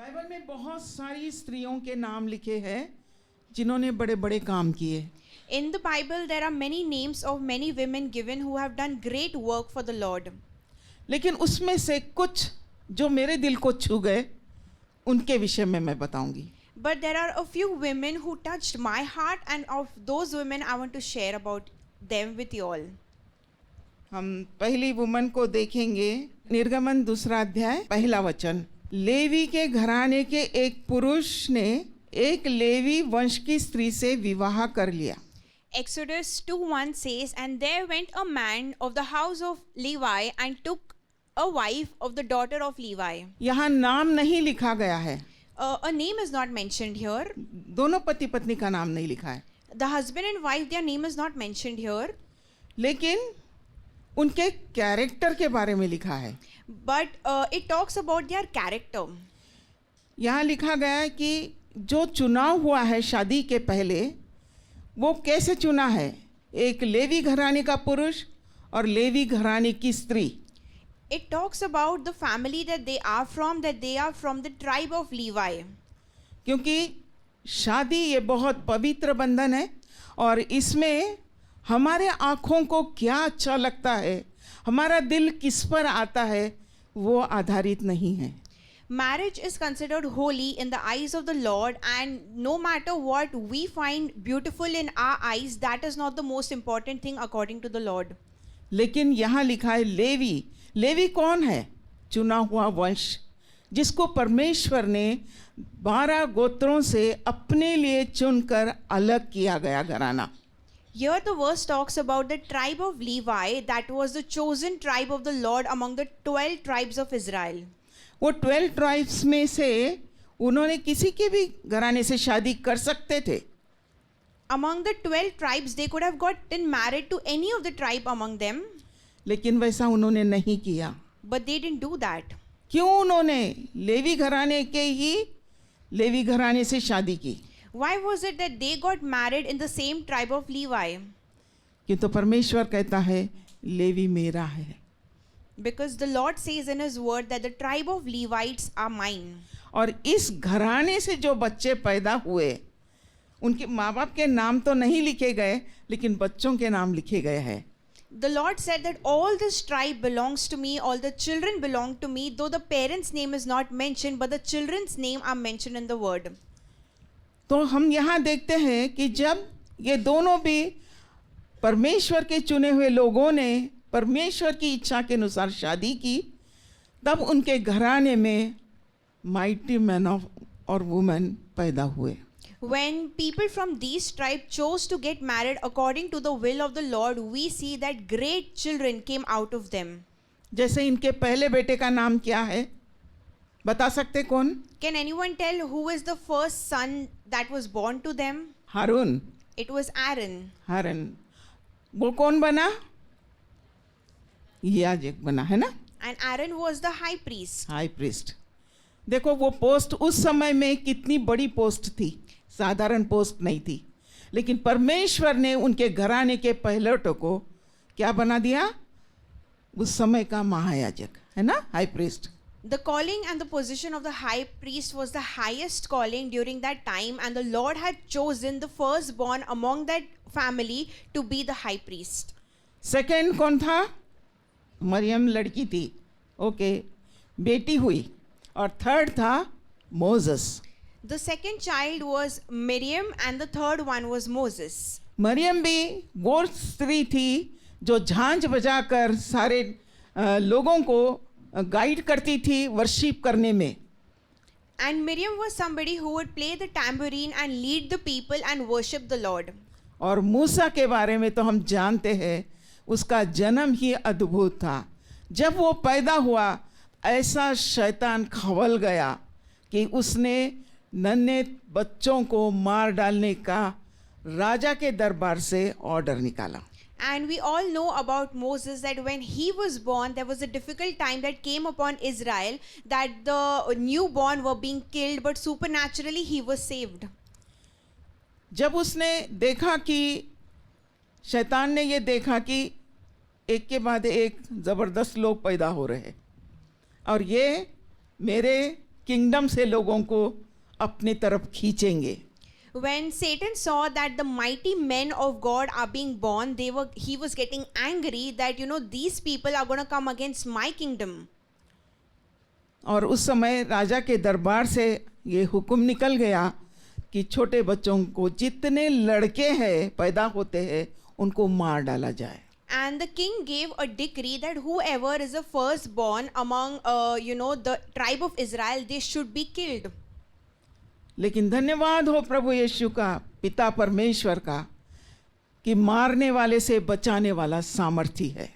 Bible में बहुत सारी स्त्रियों के नाम लिखे हैं जिन्होंने बड़े बड़े काम किए. In the Bible, there are many names of many women given who have done great work for the Lord. लेकिन उसमें से कुछ जो मेरे दिल को छू गए उनके विषय में मैं बताऊंगी. But there are a few women who touched my heart, and of those women I want to share about them with you all. हम पहली वुमन को देखेंगे. निर्गमन 2 अध्याय 1 वचन. लेवी के घराने के एक पुरुष ने एक लेवी वंश की स्त्री से विवाह कर लिया. Exodus 2:1 says, "And there went a man of the house of Levi and took a wife of the daughter of Levi." यहाँ नाम नहीं लिखा गया है. A name is not mentioned here. दोनों पति पत्नी का नाम नहीं लिखा है. The husband and wife, their name is not mentioned here. लेकिन उनके कैरेक्टर के बारे में लिखा है. But it talks about their character. यहाँ लिखा गया है कि जो चुनाव हुआ है शादी के पहले वो कैसे चुना है. एक लेवी घराने का पुरुष और लेवी घराने की स्त्री. It talks about the family that they are from the tribe of Levi. क्योंकि शादी ये बहुत पवित्र बंधन है और इसमें हमारे आँखों को क्या अच्छा लगता है, हमारा दिल किस पर आता है, वो आधारित नहीं है. Marriage is considered holy in the eyes of the Lord, and no matter what we find beautiful in our eyes, that is not the most important thing according to the Lord. लेकिन यहाँ लिखा है levy. Levy कौन है? चुना हुआ वंश जिसको परमेश्वर ने 12 गोत्रों से अपने लिए चुनकर अलग किया गया घराना. Here the verse talks about the tribe of Levi, that was the chosen tribe of the Lord among the 12 tribes of Israel. वो 12 ट्राइब्स में से उन्होंने किसी के भी घराने से शादी कर सकते थे. Among the 12 tribes, they could have gotten married to any of the tribe among them, लेकिन वैसा उन्होंने नहीं किया. but they didn't do that. क्यों उन्होंने लेवी घराने के ही लेवी घराने से शादी की? Why was it that they got married in the same tribe of Levi? कि तो परमेश्वर कहता है लेवी मेरा है. Because the Lord says in His word that the tribe of Levites are mine. और इस घराने से जो बच्चे पैदा हुए उनके माँ बाप के नाम तो नहीं लिखे गए, लेकिन बच्चों के नाम लिखे गए हैं. The Lord said that all this tribe belongs to me, all the children belong to me, though the parents' name is not mentioned, but the children's name are mentioned in the word. तो हम यहाँ देखते हैं कि जब ये दोनों भी परमेश्वर के चुने हुए लोगों ने परमेश्वर की इच्छा के अनुसार शादी की, तब उनके घराने में माइटी मैन ऑफ और वुमेन पैदा हुए. When people from these tribes chose to get married according to the will of the Lord, we see that great children came out of them. जैसे इनके पहले बेटे का नाम क्या है, बता सकते कौन? Can anyone tell who is the first son that was born to them? Haroon. It was Aaron. हारून. वो कौन बना? याजक बना, है ना? And Aaron was the high priest. High priest. देखो वो पोस्ट उस समय में कितनी बड़ी पोस्ट थी, साधारण पोस्ट नहीं थी. लेकिन परमेश्वर ने उनके घराने के पहलौठों को क्या बना दिया? उस समय का महायाजक, है ना? High priest. The calling and the position of the high priest was the highest calling during that time, and the Lord had chosen the firstborn among that family to be the high priest. Second कौन था? मरियम लड़की थी, okay, बेटी हुई. और third था Moses. The second child was Miriam, and the third one was Moses. मरियम भी वो स्त्री थी जो झांझ बजाकर सारे लोगों को गाइड करती थी वर्शिप करने में. And Miriam was somebody who would play the tambourine and lead the people and worship the Lord. और मूसा के बारे में तो हम जानते हैं, उसका जन्म ही अद्भुत था. जब वो पैदा हुआ ऐसा शैतान खवल गया कि उसने नन्हे बच्चों को मार डालने का राजा के दरबार से ऑर्डर निकाला. And we all know about Moses, that when he was born, there was a difficult time that came upon Israel, that the newborn were being killed, but supernaturally he was saved. जब उसने देखा कि शैतान ने ये देखा कि एक के बाद एक ज़बरदस्त लोग पैदा हो रहे हैं और ये मेरे किंगडम से लोगों को अपनी तरफ खींचेंगे। When Satan saw that the mighty men of God are being born, he was getting angry that these people are going to come against my kingdom. और उस समय राजा के दरबार से ये हुक्म निकल गया कि छोटे बच्चों को जितने लड़के हैं पैदा होते हैं उनको मार डाला जाए। And the king gave a decree that whoever is the firstborn among the tribe of Israel, they should be killed. लेकिन धन्यवाद हो प्रभु यीशु का, पिता परमेश्वर का, कि मारने वाले से बचाने वाला सामर्थी है।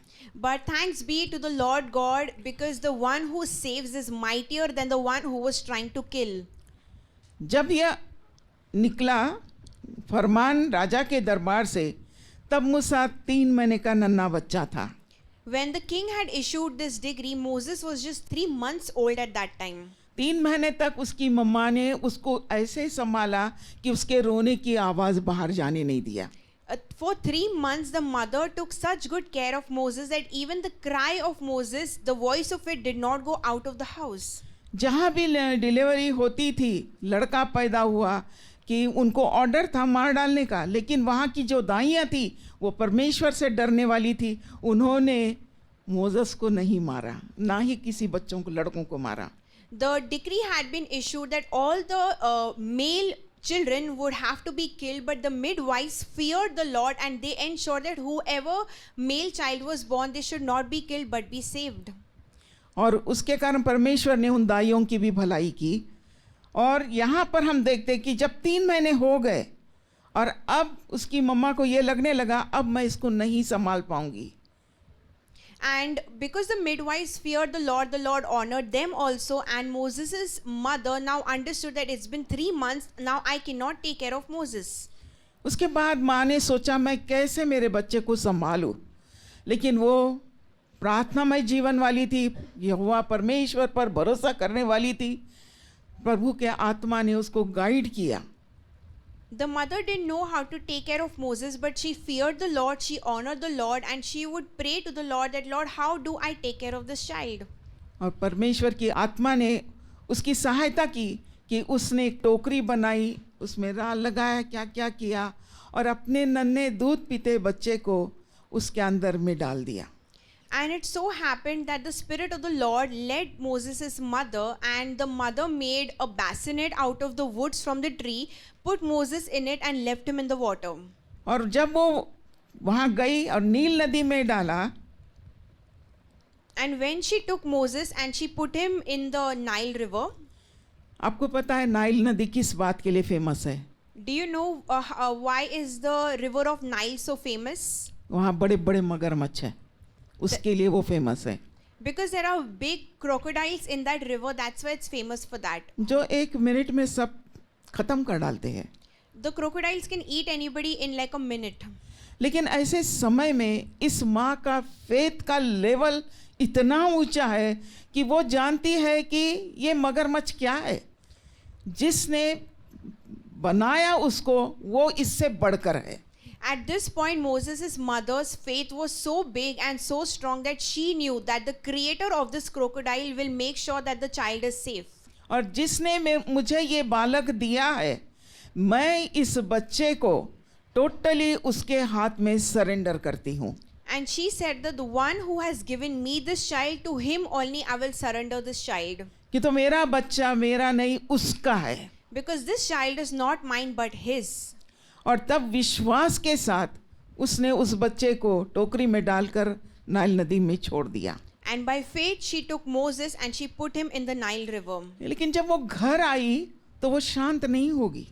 But thanks be to the Lord God, because the one who saves is mightier than the one who was trying to kill. जब यह निकला फरमान राजा के दरबार से, तब मूसा 3 महीने का नन्हा बच्चा था। When the king had issued this decree, Moses was just 3 months old at that time. 3 महीने तक उसकी मम्मा ने उसको ऐसे संभाला कि उसके रोने की आवाज़ बाहर जाने नहीं दिया। For 3 months, the mother took such good care of Moses that even the cry of Moses, the voice of it did not go out of the house. जहाँ भी डिलीवरी होती थी, लड़का पैदा हुआ कि उनको ऑर्डर था मार डालने का, लेकिन वहाँ की जो दाइयाँ थी वो परमेश्वर से डरने वाली थी, उन्होंने मोसेस को नहीं मारा, ना ही किसी बच्चों को, लड़कों को मारा। The decree had been issued that all the male children would have to be killed, but the midwives feared the Lord and they ensured that whoever male child was born, they should not be killed but be saved. और उसके कारण परमेश्वर ने उन दाइयों की भी भलाई की। और यहाँ पर हम देखते हैं कि जब 3 महीने हो गए और अब उसकी मम्मा को ये लगने लगा अब मैं इसको नहीं संभाल पाऊंगी। And because the midwives feared the Lord honored them also, and Moses' mother now understood that it's been 3 months, now I cannot take care of Moses. उसके बाद माँ ने सोचा मैं कैसे मेरे बच्चे को संभालूं, लेकिन वो प्रार्थनामय जीवन वाली थी, यहोवा परमेश्वर पर भरोसा करने वाली थी। प्रभु के आत्मा ने उसको गाइड किया। The mother didn't know how to take care of Moses, but she feared the Lord, she honored the Lord, and she would pray to the Lord that, Lord, how do I take care of this child? और परमेश्वर की आत्मा ने उसकी सहायता की कि उसने एक टोकरी बनाई, उसमें राल लगाया, क्या क्या किया, और अपने नन्हे दूध पीते बच्चे को उसके अंदर में डाल दिया। And it so happened that the Spirit of the Lord led Moses' mother, and the mother made a bassinet out of the woods from the tree, put Moses in it and left him in the water. और जब वो वहाँ गई और नील नदी में डाला, And when she took Moses and she put him in the Nile river, आपको पता है नाइल नदी किस बात के लिए फेमस है? do you know why is the river of Nile so famous? वहाँ बड़े बड़े मगरमच्छ है, उसके लिए वो फेमस है। Because there are big crocodiles in that river, that's why it's famous for that. जो 1 मिनट में सब खत्म कर डालते हैं। The crocodiles can eat anybody in like a minute. लेकिन ऐसे समय में इस माँ का फेथ का लेवल इतना ऊंचा है कि वो जानती है कि ये मगरमच्छ क्या है, जिसने बनाया उसको वो इससे बढ़कर है। At this point, Moses' mother's faith was so big and so strong that she knew that the creator of this crocodile will make sure that the child is safe. और जिसने मुझे ये बालक दिया है, मैं इस बच्चे को टोटली उसके हाथ में सरेंडर करती हूँ। And she said that the one who has given me this child, to him only I will surrender this child. कि तो मेरा बच्चा मेरा नहीं उसका है। Because this child is not mine but his. और तब विश्वास के साथ उसने उस बच्चे को टोकरी में डालकर नाइल नदी में छोड़ दिया। And by faith she took Moses and she put him in the Nile river. लेकिन जब वो घर आई तो वो शांत नहीं होगी।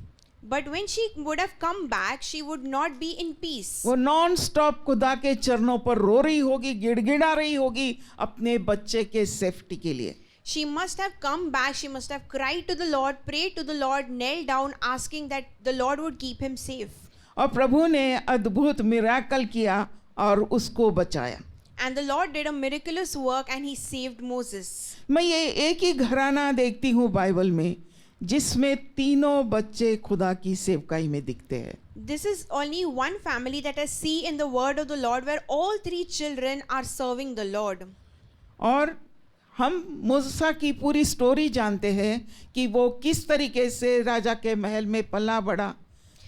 But when she would have come back, she would not be in peace. वो नॉन स्टॉप खुदा के चरणों पर रो रही होगी, गिड़गिड़ा रही होगी अपने बच्चे के सेफ्टी के लिए। She must have come back, she must have cried to the Lord, prayed to the Lord, knelt down asking that the Lord would keep him safe. और प्रभु ने अद्भुत मिरेकल किया और उसको बचाया। And the Lord did a miraculous work and he saved Moses. मैं ये एक ही घराना देखती हूँ बाइबल में जिसमें तीनों बच्चे खुदा की सेवकाई में दिखते हैं। This is only one family that I see in the word of the Lord where all 3 children are serving the Lord. और हम मूसा की पूरी स्टोरी जानते हैं कि वो किस तरीके से राजा के महल में पला बढ़ा,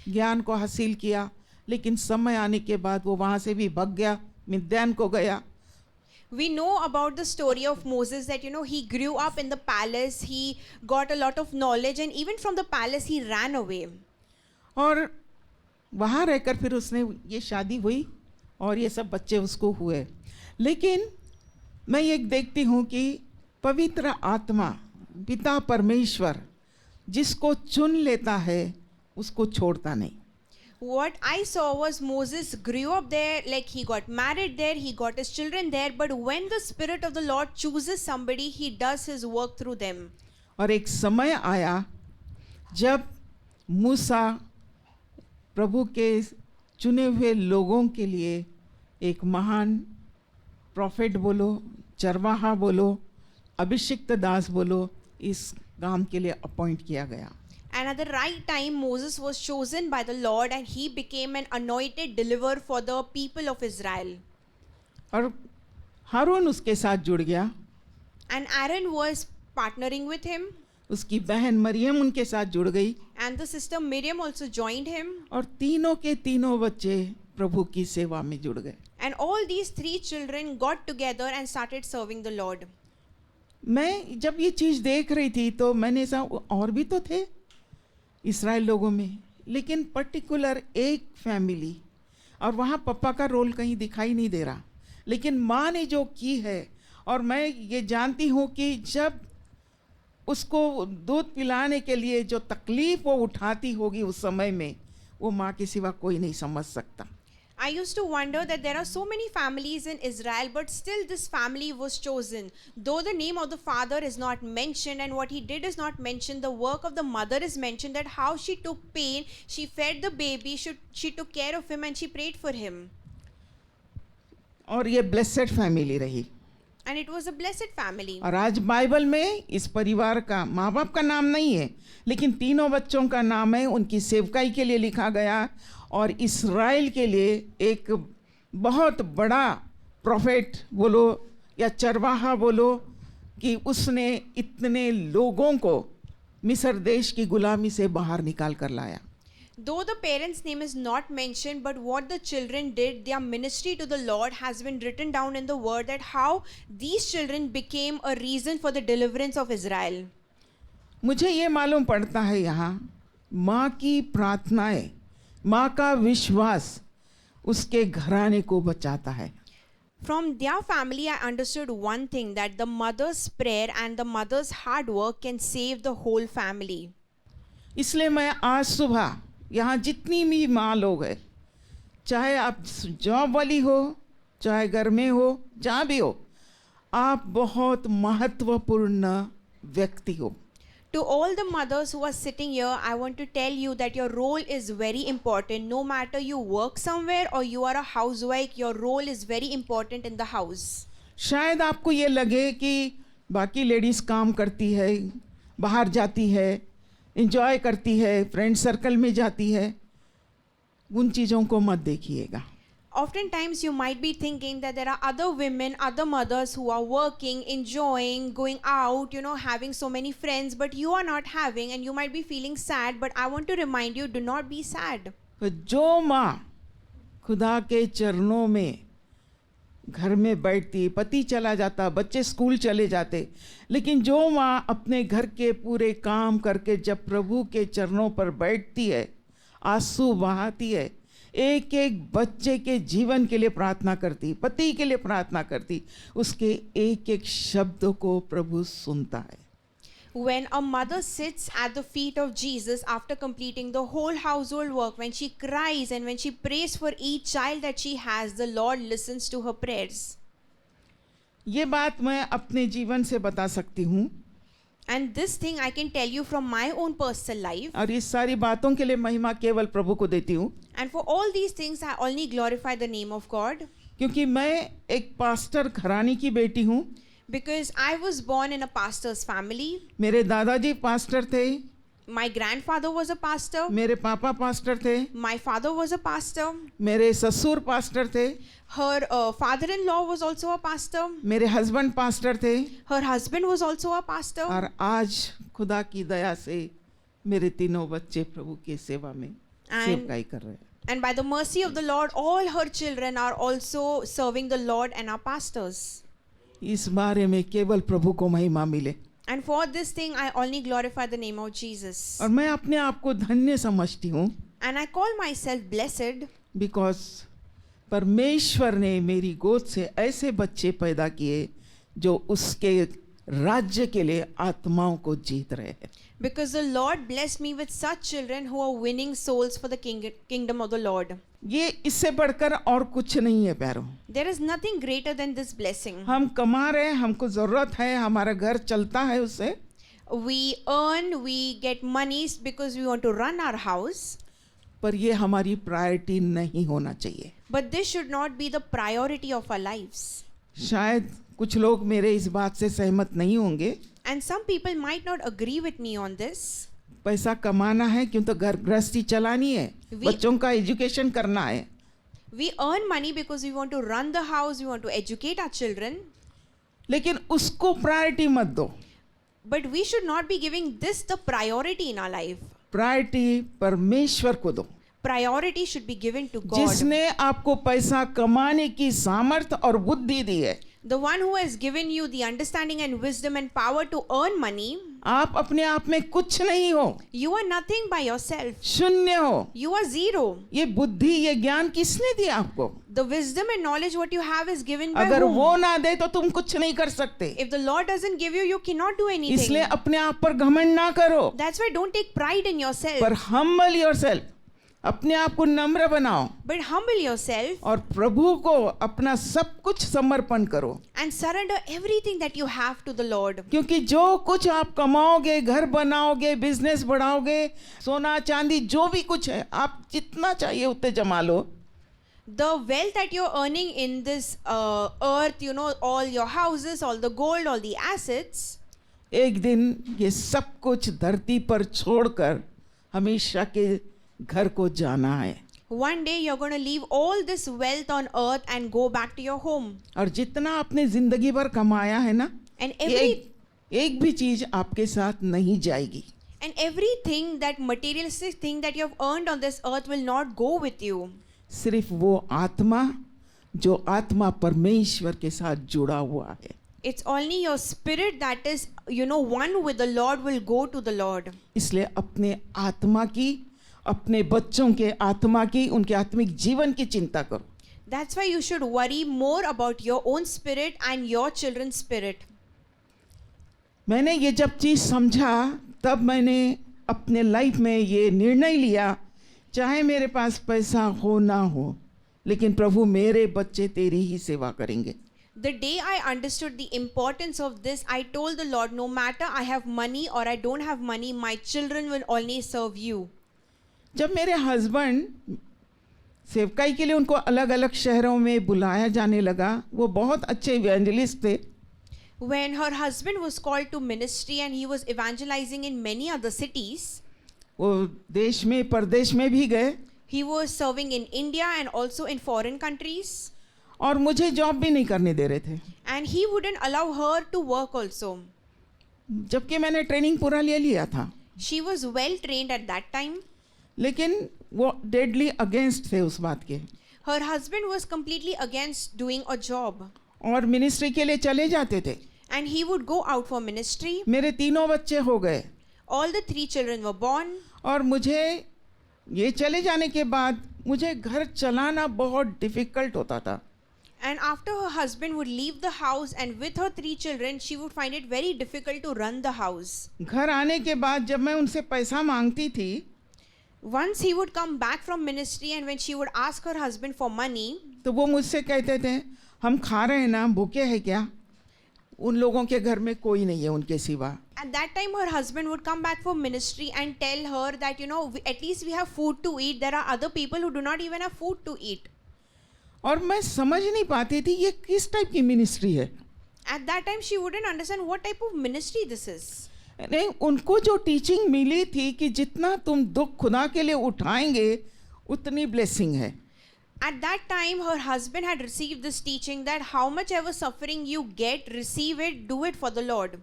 ज्ञान को हासिल किया, लेकिन समय आने के बाद वो वहाँ से भी भाग गया, मिद्यान को गया. We know about the story of Moses that, he grew up in the palace, he got a lot of knowledge, and even from the palace he ran away. और वहाँ रहकर फिर उसने ये शादी हुई और ये सब बच्चे उसको हुए. लेकिन मैं ये देखती हूँ कि पवित्र आत्मा, पिता परमेश्वर जिसको चुन लेता है उसको छोड़ता नहीं. What I saw was Moses grew up there, like he got married there, he got his children there, but when the Spirit of the Lord chooses somebody, he does his work through them. और एक समय आया जब मूसा प्रभु के चुने हुए लोगों के लिए एक महान प्रॉफिट बोलो, चरवाहा बोलो, अभिषिक्त दास बोलो, इस काम के लिए अपॉइंट किया गया. And at the right time, Moses was chosen by the Lord and he became an anointed deliverer for the people of Israel. और हारून उसके साथ जुड़ गया. And Aaron was partnering with him, उसकी बहन मरियम उनके साथ जुड़ गई. and the sister Miriam also joined him. और तीनों के तीनों बच्चे प्रभु की सेवा में जुड़ गए. And all these three children got together and started serving the Lord. मैं जब ये चीज़ देख रही थी तो मैंने ऐसा, और भी तो थे इस्राएल लोगों में, लेकिन पर्टिकुलर एक फैमिली, और वहाँ पापा का रोल कहीं दिखाई नहीं दे रहा, लेकिन माँ ने जो की है. और मैं ये जानती हूँ कि जब उसको दूध पिलाने के लिए जो तकलीफ़ वो उठाती होगी उस समय में, वो माँ के सिवा कोई नहीं समझ सकता. I used to wonder that there are so many families in Israel, but still this family was chosen. Though the name of the father is not mentioned and what he did is not mentioned, the work of the mother is mentioned, that how she took pain, she fed the baby, she took care of him and she prayed for him. और ये blessed family रही. And it was a blessed family. और आज Bible में इस परिवार का माँ बाप का नाम नहीं है, लेकिन तीनों बच्चों का नाम है, उनकी सेवकाई के लिए लिखा गया. और इस्राएल के लिए एक बहुत बड़ा प्रॉफिट बोलो या चरवाहा बोलो कि उसने इतने लोगों को मिस्र देश की गुलामी से बाहर निकाल कर लाया. Though the parents' name is not mentioned, but what the children did, their ministry to the Lord has been written down in the word, that how these children became a reason for the deliverance of Israel. मुझे ये मालूम पड़ता है यहाँ माँ की प्रार्थनाएं, माँ का विश्वास उसके घराने को बचाता है. From their family, I understood one thing, that the mother's prayer and the mother's hard work can save the whole family. इसलिए मैं आज सुबह यहाँ जितनी भी माँ लोग हैं, चाहे आप जॉब वाली हो, चाहे घर में हो, जहाँ भी हो, आप बहुत महत्वपूर्ण व्यक्ति हो. To all the mothers who are sitting here, I want to tell you that your role is very important. No matter you work somewhere or you are a housewife, your role is very important in the house. शायद आपको ये लगे कि बाकी ladies काम करती है, बाहर जाती है, एंजॉय करती है, फ्रेंड सर्कल में जाती है, उन चीज़ों को मत देखिएगा. Oftentimes you might be thinking that there are other women, other mothers who are working, enjoying, going out, having so many friends, but you are not having, and you might be feeling sad, but I want to remind you, do not be sad. जो माँ खुदा के चरणों में घर में बैठती, पति चला जाता, बच्चे स्कूल चले जाते, लेकिन जो माँ अपने घर के पूरे काम करके जब प्रभु के चरणों पर बैठती है, आंसू बहाती है, एक एक बच्चे के जीवन के लिए प्रार्थना करती, पति के लिए प्रार्थना करती, उसके एक एक शब्द को प्रभु सुनता है. When a mother sits at the feet of Jesus after completing the whole household work, when she cries and when she prays for each child that she has, the Lord listens to her prayers. ये बात मैं अपने जीवन से बता सकती हूँ. And this thing I can tell you from my own personal life. और इस सारी बातों के लिए महिमा केवल प्रभु को देती हूँ. And for all these things I only glorify the name of God. क्योंकि मैं एक पास्टर घराने की बेटी हूँ. Because I was born in a pastor's family. मेरे दादाजी पास्टर थे, My grandfather was a pastor. मेरे पापा पास्टर थे, My father was a pastor. मेरे ससुर पास्टर थे, Her father-in-law was also a pastor. मेरे हस्बैंड पास्टर थे, Her husband was also a pastor. और आज खुदा की दया से मेरे तीनों बच्चे प्रभु की सेवा में सेवकाई कर रहे हैं। And by the mercy of the Lord, all her children are also serving the Lord and are pastors. इस बारे में केवल प्रभु को महिमा मिले। And for this thing, I only glorify the name of Jesus. और मैं अपने आप को धन्य समझती हूँ, And I call myself blessed because परमेश्वर ने मेरी गोद से ऐसे बच्चे पैदा किए जो उसके राज्य के लिए आत्माओं को जीत रहे हैं। because the Lord blessed me with such children who are winning souls for the kingdom of the Lord. ये इससे बढ़कर और कुछ नहीं है प्यारों। There is nothing greater than this blessing. हम कमा रहे हैं, हमको जरूरत है, हमारा घर चलता है उससे, We earn, we get monies because we want to run our house. पर ये हमारी प्रायोरिटी नहीं होना चाहिए। But this should not be the priority of our lives. शायद कुछ लोग मेरे इस बात से सहमत नहीं होंगे। And some people might not agree with me on this. पैसा कमाना है क्यों, तो घर गृहस्थी चलानी है, बच्चों का एजुकेशन करना है। We earn money because we want to run the house, we want to educate our children. लेकिन उसको प्रायोरिटी मत दो। But we should not be giving this the priority in our life. Priority परमेश्वर को दो, Priority should be given to God. जिसने आपको पैसा कमाने की सामर्थ्य और बुद्धि दी है। The one who has given you the understanding and wisdom and power to earn money. आप अपने आप में कुछ नहीं हो, You are nothing by yourself. शून्य हो। You are zero. ये बुद्धि, ये ज्ञान किसने दिया आपको? The wisdom and knowledge what you have is given by अगर whom? वो ना दे तो तुम कुछ नहीं कर सकते। If the Lord doesn't give you, you cannot do anything. इसलिए अपने आप पर घमंड ना करो, That's why don't take pride in yourself. पर हम्बल योरसेल्फ, अपने आप को नम्र बनाओ But humble yourself और प्रभु को अपना सब कुछ समर्पण करो। and surrender everything that you have to the Lord. क्योंकि जो कुछ आप कमाओगे, घर बनाओगे, बिजनेस बढ़ाओगे, सोना चांदी जो भी कुछ है, आप जितना चाहिए उतने जमा लो। The wealth that you're earning in this earth, you know, all your houses, all the gold, all the assets, एक दिन ये सब कुछ धरती पर छोड़कर हमेशा के घर को जाना है। one day you're going to leave all this wealth on earth and go back to your home. और जितना आपने जिंदगी भर कमाया है ना, And एक भी चीज आपके साथ नहीं जाएगी। everything, that materialistic thing that you have earned on this earth will not go with you. सिर्फ वो आत्मा जो आत्मा परमेश्वर के साथ जुड़ा हुआ है। It's only your spirit that is, you know, one with the Lord will go to the Lord. इसलिए अपने आत्मा की, अपने बच्चों के आत्मा की, उनके आत्मिक जीवन की चिंता करो। That's why you should worry more about your own spirit and your children's spirit. मैंने ये जब चीज़ समझा, तब मैंने अपने लाइफ में ये निर्णय लिया, चाहे मेरे पास पैसा हो ना हो, लेकिन प्रभु मेरे बच्चे तेरी ही सेवा करेंगे। The day I understood the importance of this, I told the Lord, no matter I have money or I don't have money, my children will only serve you. जब मेरे हस्बैंड सेवकाई के लिए उनको अलग अलग शहरों में बुलाया जाने लगा, वो बहुत अच्छे इवेंजलिस्ट थे। When her husband was called to ministry and he was evangelizing in many other cities, वो देश में परदेश में भी गए he was serving in India and also in foreign countries, और मुझे जॉब भी नहीं करने दे रहे थे, and he wouldn't allow her to work also. जबकि मैंने ट्रेनिंग पूरा ले लिया था। She was well trained at that time. लेकिन वो डेडली अगेंस्ट थे उस बात के, Her husband was completely against doing a job, और मिनिस्ट्री के लिए चले जाते थे। and he would go out for ministry. मेरे तीनों बच्चे हो गए, All the 3 children were born, और मुझे ये चले जाने के बाद मुझे घर चलाना बहुत डिफिकल्ट होता था। and after her husband would leave the house and with her 3 children, she would find it very difficult to run the house. घर आने के बाद जब मैं उनसे पैसा मांगती थी, Once he would come back from ministry and when she would ask her husband for money, तो वो मुझसे कहते थे, हम खा रहे हैं ना, भूखे हैं क्या? उन लोगों के घर में कोई नहीं है उनके सिवा। at that time her husband would come back from ministry and tell her that, you know, at least we have food to eat. There are other people who do not even have food to eat. और मैं समझ नहीं पाती थी ये किस type की ministry है। At that time she wouldn't understand what type of ministry this is. नहीं, उनको जो टीचिंग मिली थी कि जितना तुम दुख खुदा के लिए उठाएंगे उतनी ब्लेसिंग है. At that time, her husband had received this teaching that how much ever suffering you get, receive it, do it for the Lord.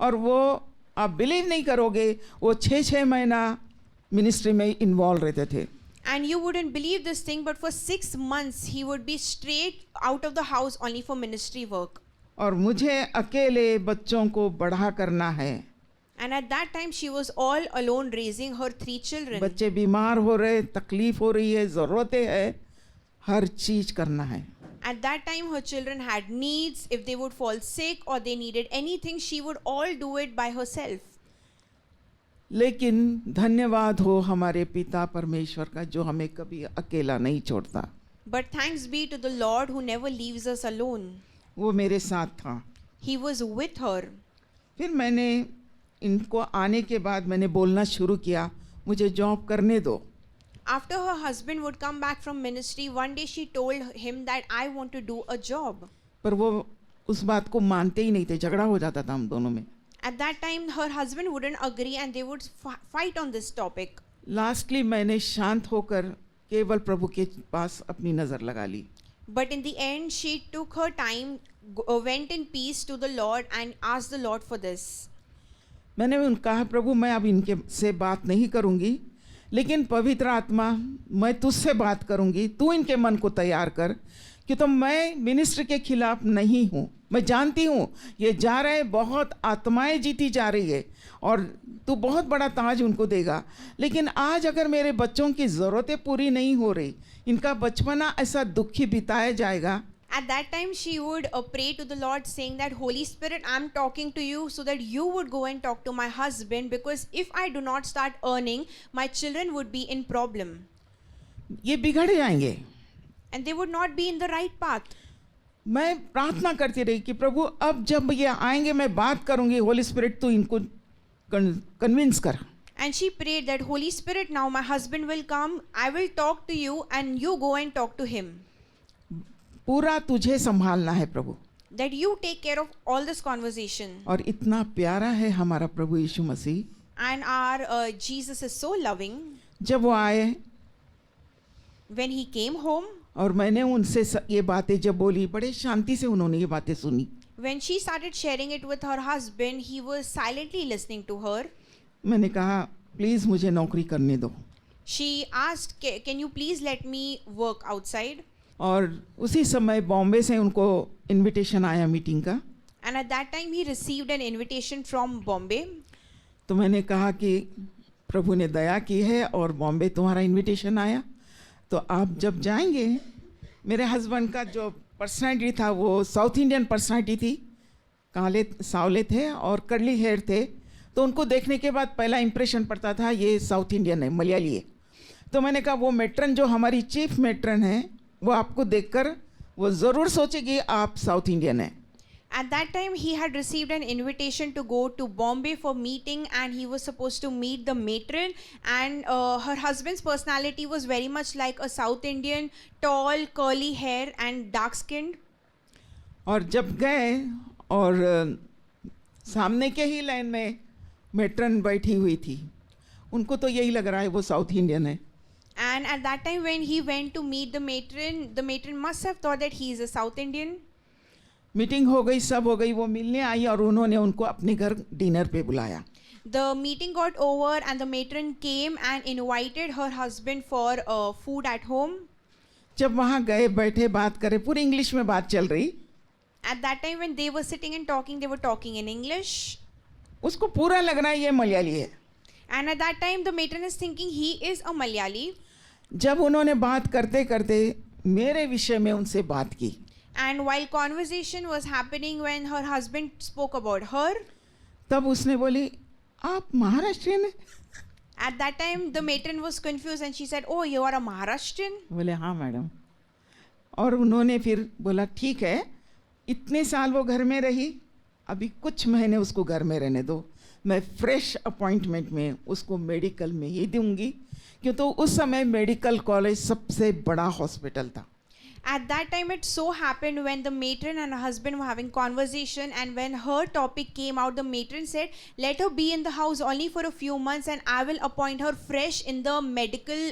और वो आप बिलीव नहीं करोगे, वो 6 महीना मिनिस्ट्री में इन्वॉल्व रहते थे. And you wouldn't believe this thing, but for 6 months, he would be straight out of the house only for ministry work. और मुझे अकेले बच्चों को बड़ा करना है. And at that time, she was all alone raising her 3 children. बच्चे बीमार हो रहे, तकलीफ हो रही है, ज़रूरतें है, हर चीज़ करना है. At that time, her children had needs. If they would fall sick or they needed anything, she would all do it by herself. लेकिन धन्यवाद हो हमारे पिता परमेश्वर का जो हमें कभी अकेला नहीं छोड़ता. But thanks be to the Lord who never leaves us alone. वो मेरे साथ था. He was with her. फिर मैंने इनको आने के बाद मैंने बोलना शुरू किया, मुझे जॉब करने दो. After her husband would come back from ministry, one day she told him that I want to do a job. पर वो उस बात को मानते ही नहीं थे, झगड़ा हो जाता था हम दोनों में. At that time, her husband wouldn't agree and they would fight on this topic. Lastly मैंने शांत होकर केवल प्रभु के पास अपनी नज़र लगा ली. But in the end, she took her time, went in peace to the Lord and asked the Lord for this. मैंने उनको कहा, प्रभु मैं अब इनके से बात नहीं करूँगी, लेकिन पवित्र आत्मा मैं तुझसे बात करूँगी, तू इनके मन को तैयार कर, कि तो मैं मिनिस्ट्री के खिलाफ नहीं हूँ. मैं जानती हूँ ये जा रहे, बहुत आत्माएं जीती जा रही है और तू बहुत बड़ा ताज उनको देगा, लेकिन आज अगर मेरे बच्चों की ज़रूरतें पूरी नहीं हो रही, इनका बचपना ऐसा दुखी बिताया जाएगा. At that time, she would pray to the Lord saying that, Holy Spirit, I'm talking to you so that you would go and talk to my husband, because if I do not start earning, my children would be in problem. ये बिगड़ जाएंगे. And they would not be in the right path. मैं प्रार्थना करती रही कि प्रभु अब जब ये आएंगे मैं बात करूँगी, होली स्पिरिट तू इनको कन्विंस कर. And she prayed that, Holy Spirit, now my husband will come, I will talk to you and you go and talk to him. पूरा तुझे संभालना है प्रभु. That you take care of all this conversation. और इतना प्यारा है हमारा प्रभु यीशु मसीह. And our Jesus is so loving. जब वो आए, When he came home, और मैंने उनसे ये बातें जब बोली, बड़े शांति से उन्होंने ये बातें सुनी. when she started sharing it with her husband, he was silently listening to her. मैंने कहा प्लीज़ मुझे नौकरी करने दो. She asked, can you please let me work outside? और उसी समय बॉम्बे से उनको इनविटेशन आया मीटिंग का. And at that time, he received an invitation from Bombay. तो मैंने कहा कि प्रभु ने दया की है और बॉम्बे तुम्हारा इनविटेशन आया, तो आप जब जाएंगे, मेरे हस्बैंड का जो पर्सनैलिटी था वो साउथ इंडियन पर्सनैलिटी थी, काले सावले थे और कर्ली हेयर थे, तो उनको देखने के बाद पहला इंप्रेशन पड़ता था ये साउथ इंडियन है, मलयाली है. तो मैंने कहा वो मेट्रन जो हमारी चीफ मेट्रन है, वो आपको देखकर वो ज़रूर सोचेगी आप साउथ इंडियन हैं. At that time, he had received an invitation to go to Bombay for meeting, and he was supposed to meet the matron, and her husband's personality was very much like a South Indian, tall, curly hair and dark skinned. और जब गए और सामने के ही line में matron बैठी हुई थी, उनको तो यही लग रहा है वो साउथ इंडियन है. And at that time, when he went to meet the matron must have thought that he is a South Indian. Meeting हो गई, सब हो गई, वो मिलने आई और उन्होंने उनको अपने घर डिनर पे बुलाया. The meeting got over and the matron came and invited her husband for food at home. जब वहाँ गए, बैठे, बात करे, पूरी इंग्लिश में बात चल रही. At that time, when they were sitting and talking, they were talking in English. उसको पूरा लग रहा है ये मलयाली है. And at that time, the matron is thinking he is a Malayali. जब उन्होंने बात करते करते मेरे विषय में उनसे बात की, And while conversation was happening, when her husband spoke about her, तब उसने बोली आप महाराष्ट्रियन हैं. at that time the matron was confused and she said, "Oh, you are a Maharashtrian?" बोले हाँ मैडम. और उन्होंने फिर बोला ठीक है, इतने साल वो घर में रही, अभी कुछ महीने उसको घर में रहने दो, मैं फ्रेश अपॉइंटमेंट में उसको मेडिकल में ही दूंगी, क्यों तो उस समय मेडिकल कॉलेज सबसे बड़ा हॉस्पिटल था. At that time, it so happened when the matron and her husband were having conversation, and when her topic came out, the matron said, "Let her be in the house only for a few months, and I will appoint her fresh in the medical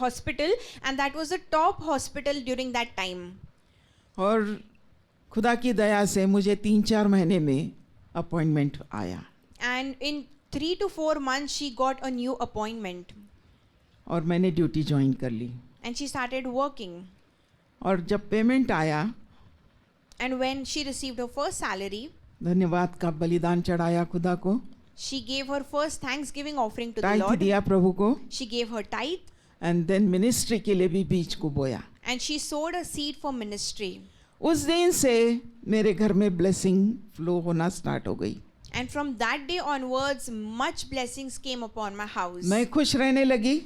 hospital." And that was the top hospital during that time. और खुदा की दया से मुझे 3-4 महीने में appointment आया And in 3 to 4 months, she got a new appointment, और मैंने ड्यूटी ज्वाइन कर ली. and she started working. और जब पेमेंट आया, And when she received her first salary, धन्यवाद का बलिदान चढ़ाया खुदा को, she gave her first Thanksgiving offering to the tithe Lord. दिया प्रभु को, She gave her tithe, and then ministry के लिए भी बीज को बोया. and she sowed a seed for ministry. उस दिन से मेरे घर में ब्लेसिंग फ्लो होना स्टार्ट हो गई. And from that day onwards, much blessings came upon my house. मैं खुश रहने लगी,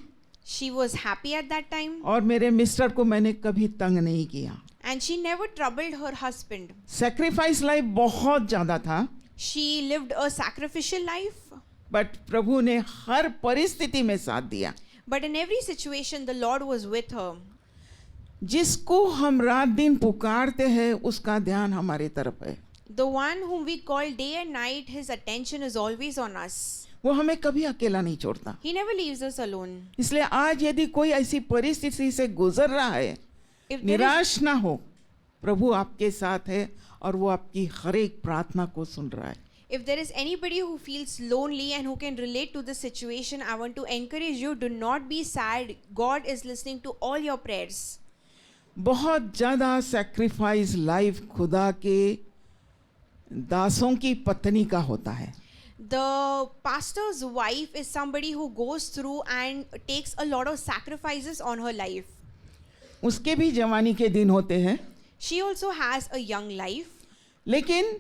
She was happy at that time, और मेरे मिस्टर को मैंने कभी तंग नहीं किया. and she never troubled her husband. Sacrifice life बहुत ज़्यादा था, She lived a sacrificial life, but प्रभु ने हर परिस्थिति में साथ दिया. but in every situation, the Lord was with her. जिसको हम रात दिन पुकारते हैं उसका ध्यान हमारे तरफ है. The one whom we call day and night, his attention is always on us. वो हमें कभी अकेला नहीं छोड़ता. He never leaves us alone. इसलिए आज यदि कोई ऐसी परिस्थिति से गुजर रहा है, If there is, निराश ना हो. प्रभु आपके साथ है और वो आपकी हर एक प्रार्थना को सुन रहा है. if there is anybody who feels lonely and who can relate to this situation, I want to encourage you, do not be sad. God is listening to all your prayers. बहुत ज़्यादा सेक्रीफाइस लाइफ खुदा के दासों की पत्नी का होता है. The pastor's wife is somebody who goes through and takes a lot of sacrifices on her life. उसके भी जवानी के दिन होते हैं, She also has a young life, लेकिन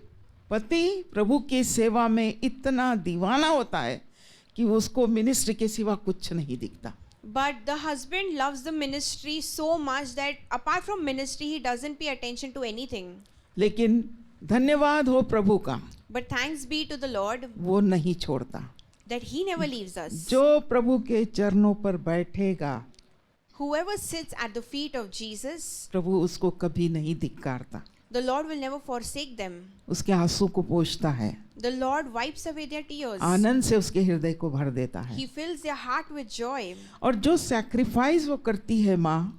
पति प्रभु की सेवा में इतना दीवाना होता है कि उसको मिनिस्ट्री के सिवा कुछ नहीं दिखता. but the husband loves the ministry so much that apart from ministry, he doesn't pay attention to anything. लेकिन धन्यवाद हो प्रभु का, But thanks be to the Lord वो नहीं छोड़ता. that He never leaves us. जो प्रभु के चरणों पर बैठेगा, Whoever sits at the feet of Jesus, प्रभु उसको कभी नहीं धिक्कारता. the Lord will never forsake them. उसके आंसू को पोंछता है, The Lord wipes away their tears. आनंद से उसके हृदय को भर देता है. He fills their heart with joy. और जो सैक्रिफाइस वो करती है माँ,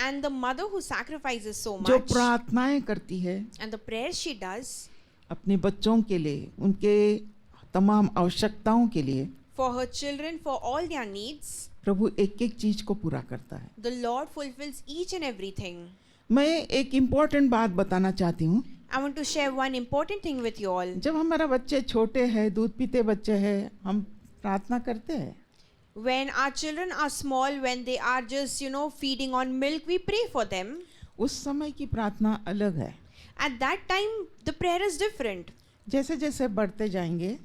And the mother who sacrifices so जो much, प्रार्थनाएं करती है and the prayers she does अपने बच्चों के लिए, उनके तमाम आवश्यकताओं के लिए, for her children, for all their needs, प्रभु एक एक चीज को पूरा करता है. the Lord fulfills each and everything. मैं एक इम्पोर्टेंट बात बताना चाहती हूँ. I want to share one important thing with you all. जब हमारा बच्चे छोटे हैं, दूध पीते बच्चे हैं, हम प्रार्थना करते हैं. When our children are small, when they are just, feeding on milk, we pray for them. उस समय की प्रार्थना अलग है. At that time, the prayer is different. जैसे जैसे बढ़ते जाएंगे,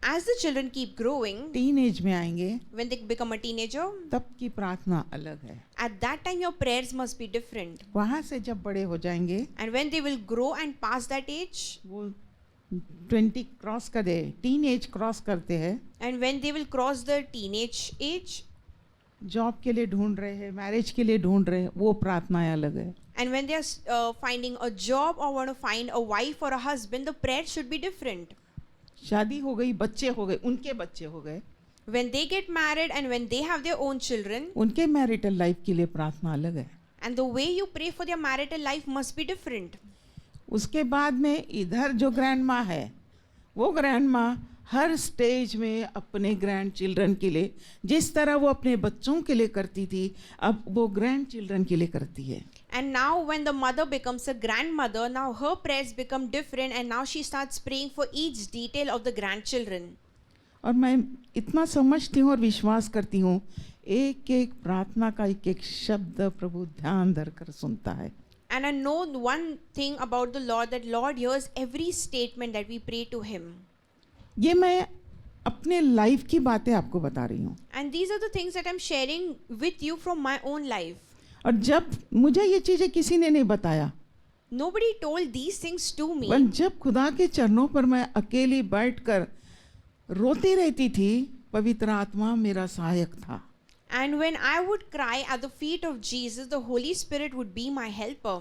As the children keep growing, teen age में आएंगे, when they become a teenager, तब की प्रार्थना अलग है. at that time your prayers must be different. वहाँ से जब बड़े हो जाएंगे, And when they will grow and pass that age, वो 20 क्रॉस कर दे, टीन एज क्रॉस करते हैं, and when they will cross the teenage age, job के लिए ढूंढ रहे हैं, मैरिज के लिए ढूंढ रहे हैं, वो प्रार्थनाएं अलग है. and when they are finding a job or want to find a wife or a husband, the prayer should be different. शादी हो गई, बच्चे हो गए, उनके बच्चे हो गए, When they get married and when they have their own children, उनके मैरिटल लाइफ के लिए प्रार्थना अलग है. and the way you pray for their marital life must be different. उसके बाद में इधर जो ग्रैंड माँ है, वो ग्रैंड माँ हर स्टेज में अपने ग्रैंड चिल्ड्रन के लिए जिस तरह वो अपने बच्चों के लिए करती थी, अब वो ग्रैंड चिल्ड्रन के लिए करती है. And now when the mother becomes a grandmother, now her prayers become different, and now she starts praying for each detail of the grandchildren. और मैं इतना समझती हूँ और विश्वास करती हूँ, एक एक प्रार्थना का एक एक शब्द प्रभु ध्यान धरकर सुनता है. And I know one thing about the Lord, that Lord hears every statement that we pray to Him. ये मैं अपने लाइफ की बातें आपको बता रही हूँ. And these are the things that I'm sharing with you from my own life. और जब मुझे ये चीज़ें किसी ने नहीं बताया, Nobody told these things to me. पर जब खुदा के चरणों पर मैं अकेली बैठकर रोती रहती थी, पवित्र आत्मा मेरा सहायक था. And when I would cry at the feet of Jesus, the Holy Spirit would be my helper.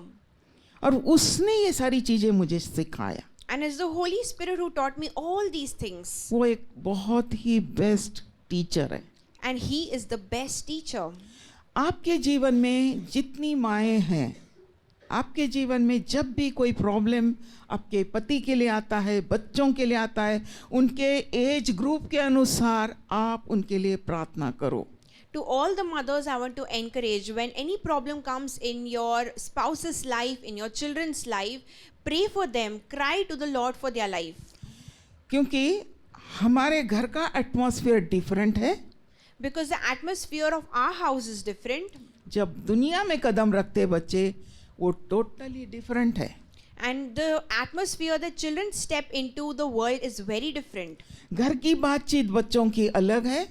और उसने ये सारी चीज़ें मुझे सिखाया. And it's the Holy Spirit who taught me all these things. वो एक बहुत ही बेस्ट टीचर है. And He is the best teacher. आपके जीवन में जितनी माएँ हैं, आपके जीवन में जब भी कोई प्रॉब्लम आपके पति के लिए आता है, बच्चों के लिए आता है, उनके एज ग्रुप के अनुसार आप उनके लिए प्रार्थना करो. To all the mothers, I want to encourage, when any problem comes in your spouse's life, in your children's life, pray for them, cry to the Lord for their life. क्योंकि हमारे घर का एटमॉस्फेयर डिफरेंट है. Because the atmosphere of our house is different, जब दुनिया में कदम रखते बच्चे, वो टोटली डिफरेंट है. and the atmosphere that children step into the world is very different. घर की बातचीत बच्चों की अलग है.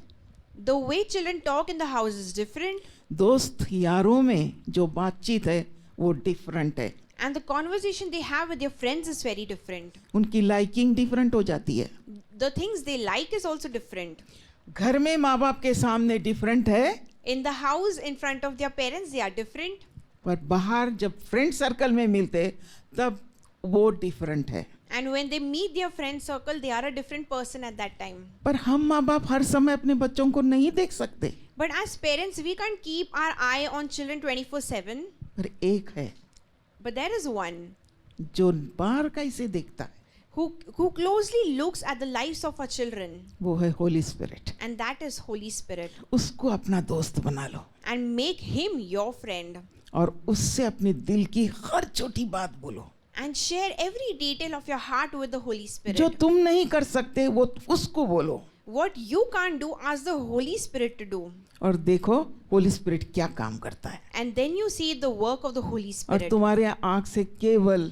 The way children talk in the house is different, दोस्त यारों में जो बातचीत है वो डिफरेंट है. and the conversation they have with their friends is very different. उनकी लाइकिंग डिफरेंट हो जाती है. The things they like is also different. घर में माँ बाप के सामने डिफरेंट है, In the house, in front of their parents, they are different. पर बाहर जब फ्रेंड सर्कल में मिलते तब वो डिफरेंट है. And when they meet their friend circle, they are a different person at that time. पर हम माँ बाप हर समय अपने बच्चों को नहीं देख सकते. But as parents, we can't keep our eye on children 24/7. पर एक है But there is one जो बाहर का इसे देखता है, who closely looks at the lives of our children, वो है Holi spirit. and that is Holy Spirit. उसको अपना दोस्त बना लो And make Him your friend. और उससे अपने दिल की हर छोटी बात बोलो. And share every detail of your heart with the Holy Spirit. जो तुम नहीं कर सकते वो उसको बोलो. What you can't do, ask the Holy Spirit to do. और देखो होली स्पिरिट क्या काम करता है. And then you see the work of the Holy और Spirit. तुम्हारे आँख से केवल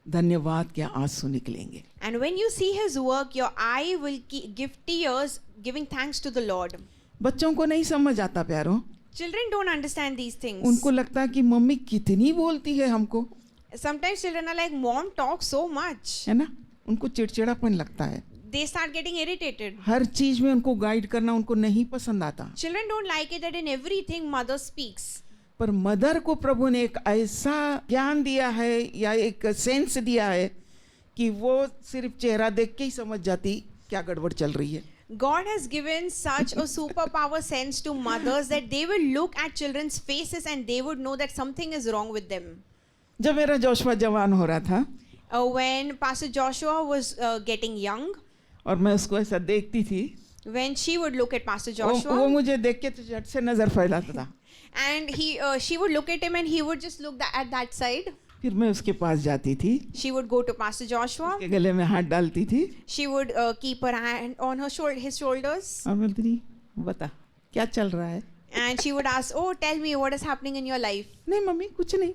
धन्यवाद के आंसू निकलेंगे. And when you see His work, your eye will give tears, giving thanks to the Lord. बच्चों को नहीं समझ आता प्यारो. Children don't understand these things. उनको लगता है कि मम्मी कितनी बोलती है हमको, Sometimes children are like, Mom talks so much. है ना. उनको चिड़चिड़ापन लगता है. They start getting irritated. हर चीज में उनको गाइड करना उनको नहीं पसंद आता. Children don't like it that in everything mother speaks. पर मदर को प्रभु ने एक ऐसा ज्ञान दिया है या एक सेंस दिया है कि वो सिर्फ चेहरा देख के ही समझ जाती क्या गड़बड़ चल रही है. God has given such a superpower sense to mothers that they will look at children's faces and they would know that something is wrong with them. जब मेरा जोशुआ जवान हो रहा था When Pastor Joshua was getting young, और मैं उसको ऐसा देखती थी, when she would look at Pastor वो Joshua, मुझे देख के तो झट से नजर फैलाता था. and she would look at him and he would just look at that side. फिर मैं उसके पास जाती थी, She would go to Pastor Joshua. उसके गले में हाथ डालती थी She would keep her hand on her his shoulders, और बोलती थी बता क्या चल रहा है. and she would ask, "Oh, tell me what is happening in your life." नहीं मम्मी कुछ नहीं.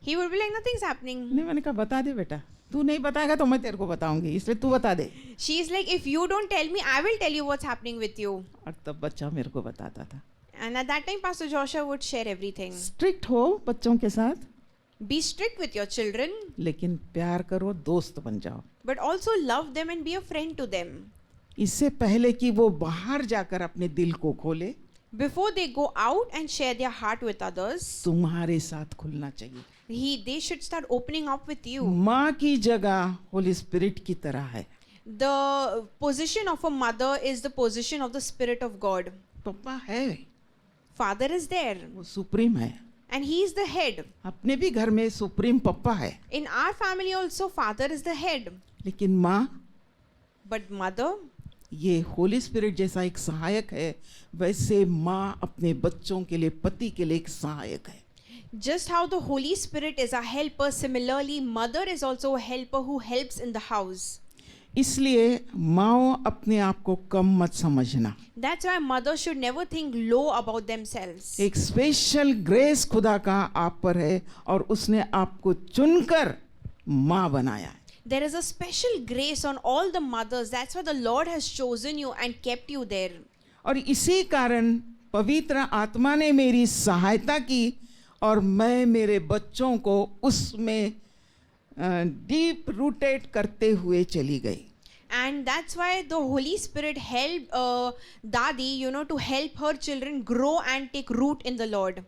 He would be like, "Nothing's happening." नहीं, मैंने कहा बता दे बेटा, तू नहीं बताएगा तो मैं तेरे को बताऊंगी, इसलिए तू बता दे. She's like, "If you don't tell me, I will tell you what's happening with you." और तब बच्चा मेरे को बताता था. And at that time, Pastor Joshua would share everything. Strict हो बच्चों के साथ, Be strict with your children, लेकिन प्यार करो, दोस्त बन जाओ. but also love them and be a friend to them. इससे पहले कि वो बाहर जाकर अपने दिल को खोले, Before they go out and share their heart with others, तुम्हारे साथ खुलना चाहिए. they should start opening up with you. माँ की जगह होली स्पिरिट की तरह है. The position of a mother is the position of the Spirit of God. पप्पा है, Father is there, वो सुप्रीम है. and He is the head. अपने भी घर में सुप्रीम पप्पा है, In our family also, Father is the head. लेकिन माँ But mother, ये होली स्पिरिट जैसा एक सहायक है, वैसे माँ अपने बच्चों के लिए, पति के लिए एक सहायक है. just how the Holy Spirit is a helper, similarly, mother is also a helper who helps in the house. इसलिए माओ अपने आप को कम मत समझना. That's why mothers should never think low about themselves. एक स्पेशल ग्रेस खुदा का आप पर है और उसने आपको चुनकर माँ बनाया है. There is a special grace on all the mothers. That's why the Lord has chosen you and kept you there. और इसी कारण पवित्र आत्मा ने मेरी सहायता की और मैं मेरे बच्चों को उसमें डीप रूटेड करते हुए चली गई. And that's why the Holy Spirit helped Dadi, to help her children grow and take root in the Lord.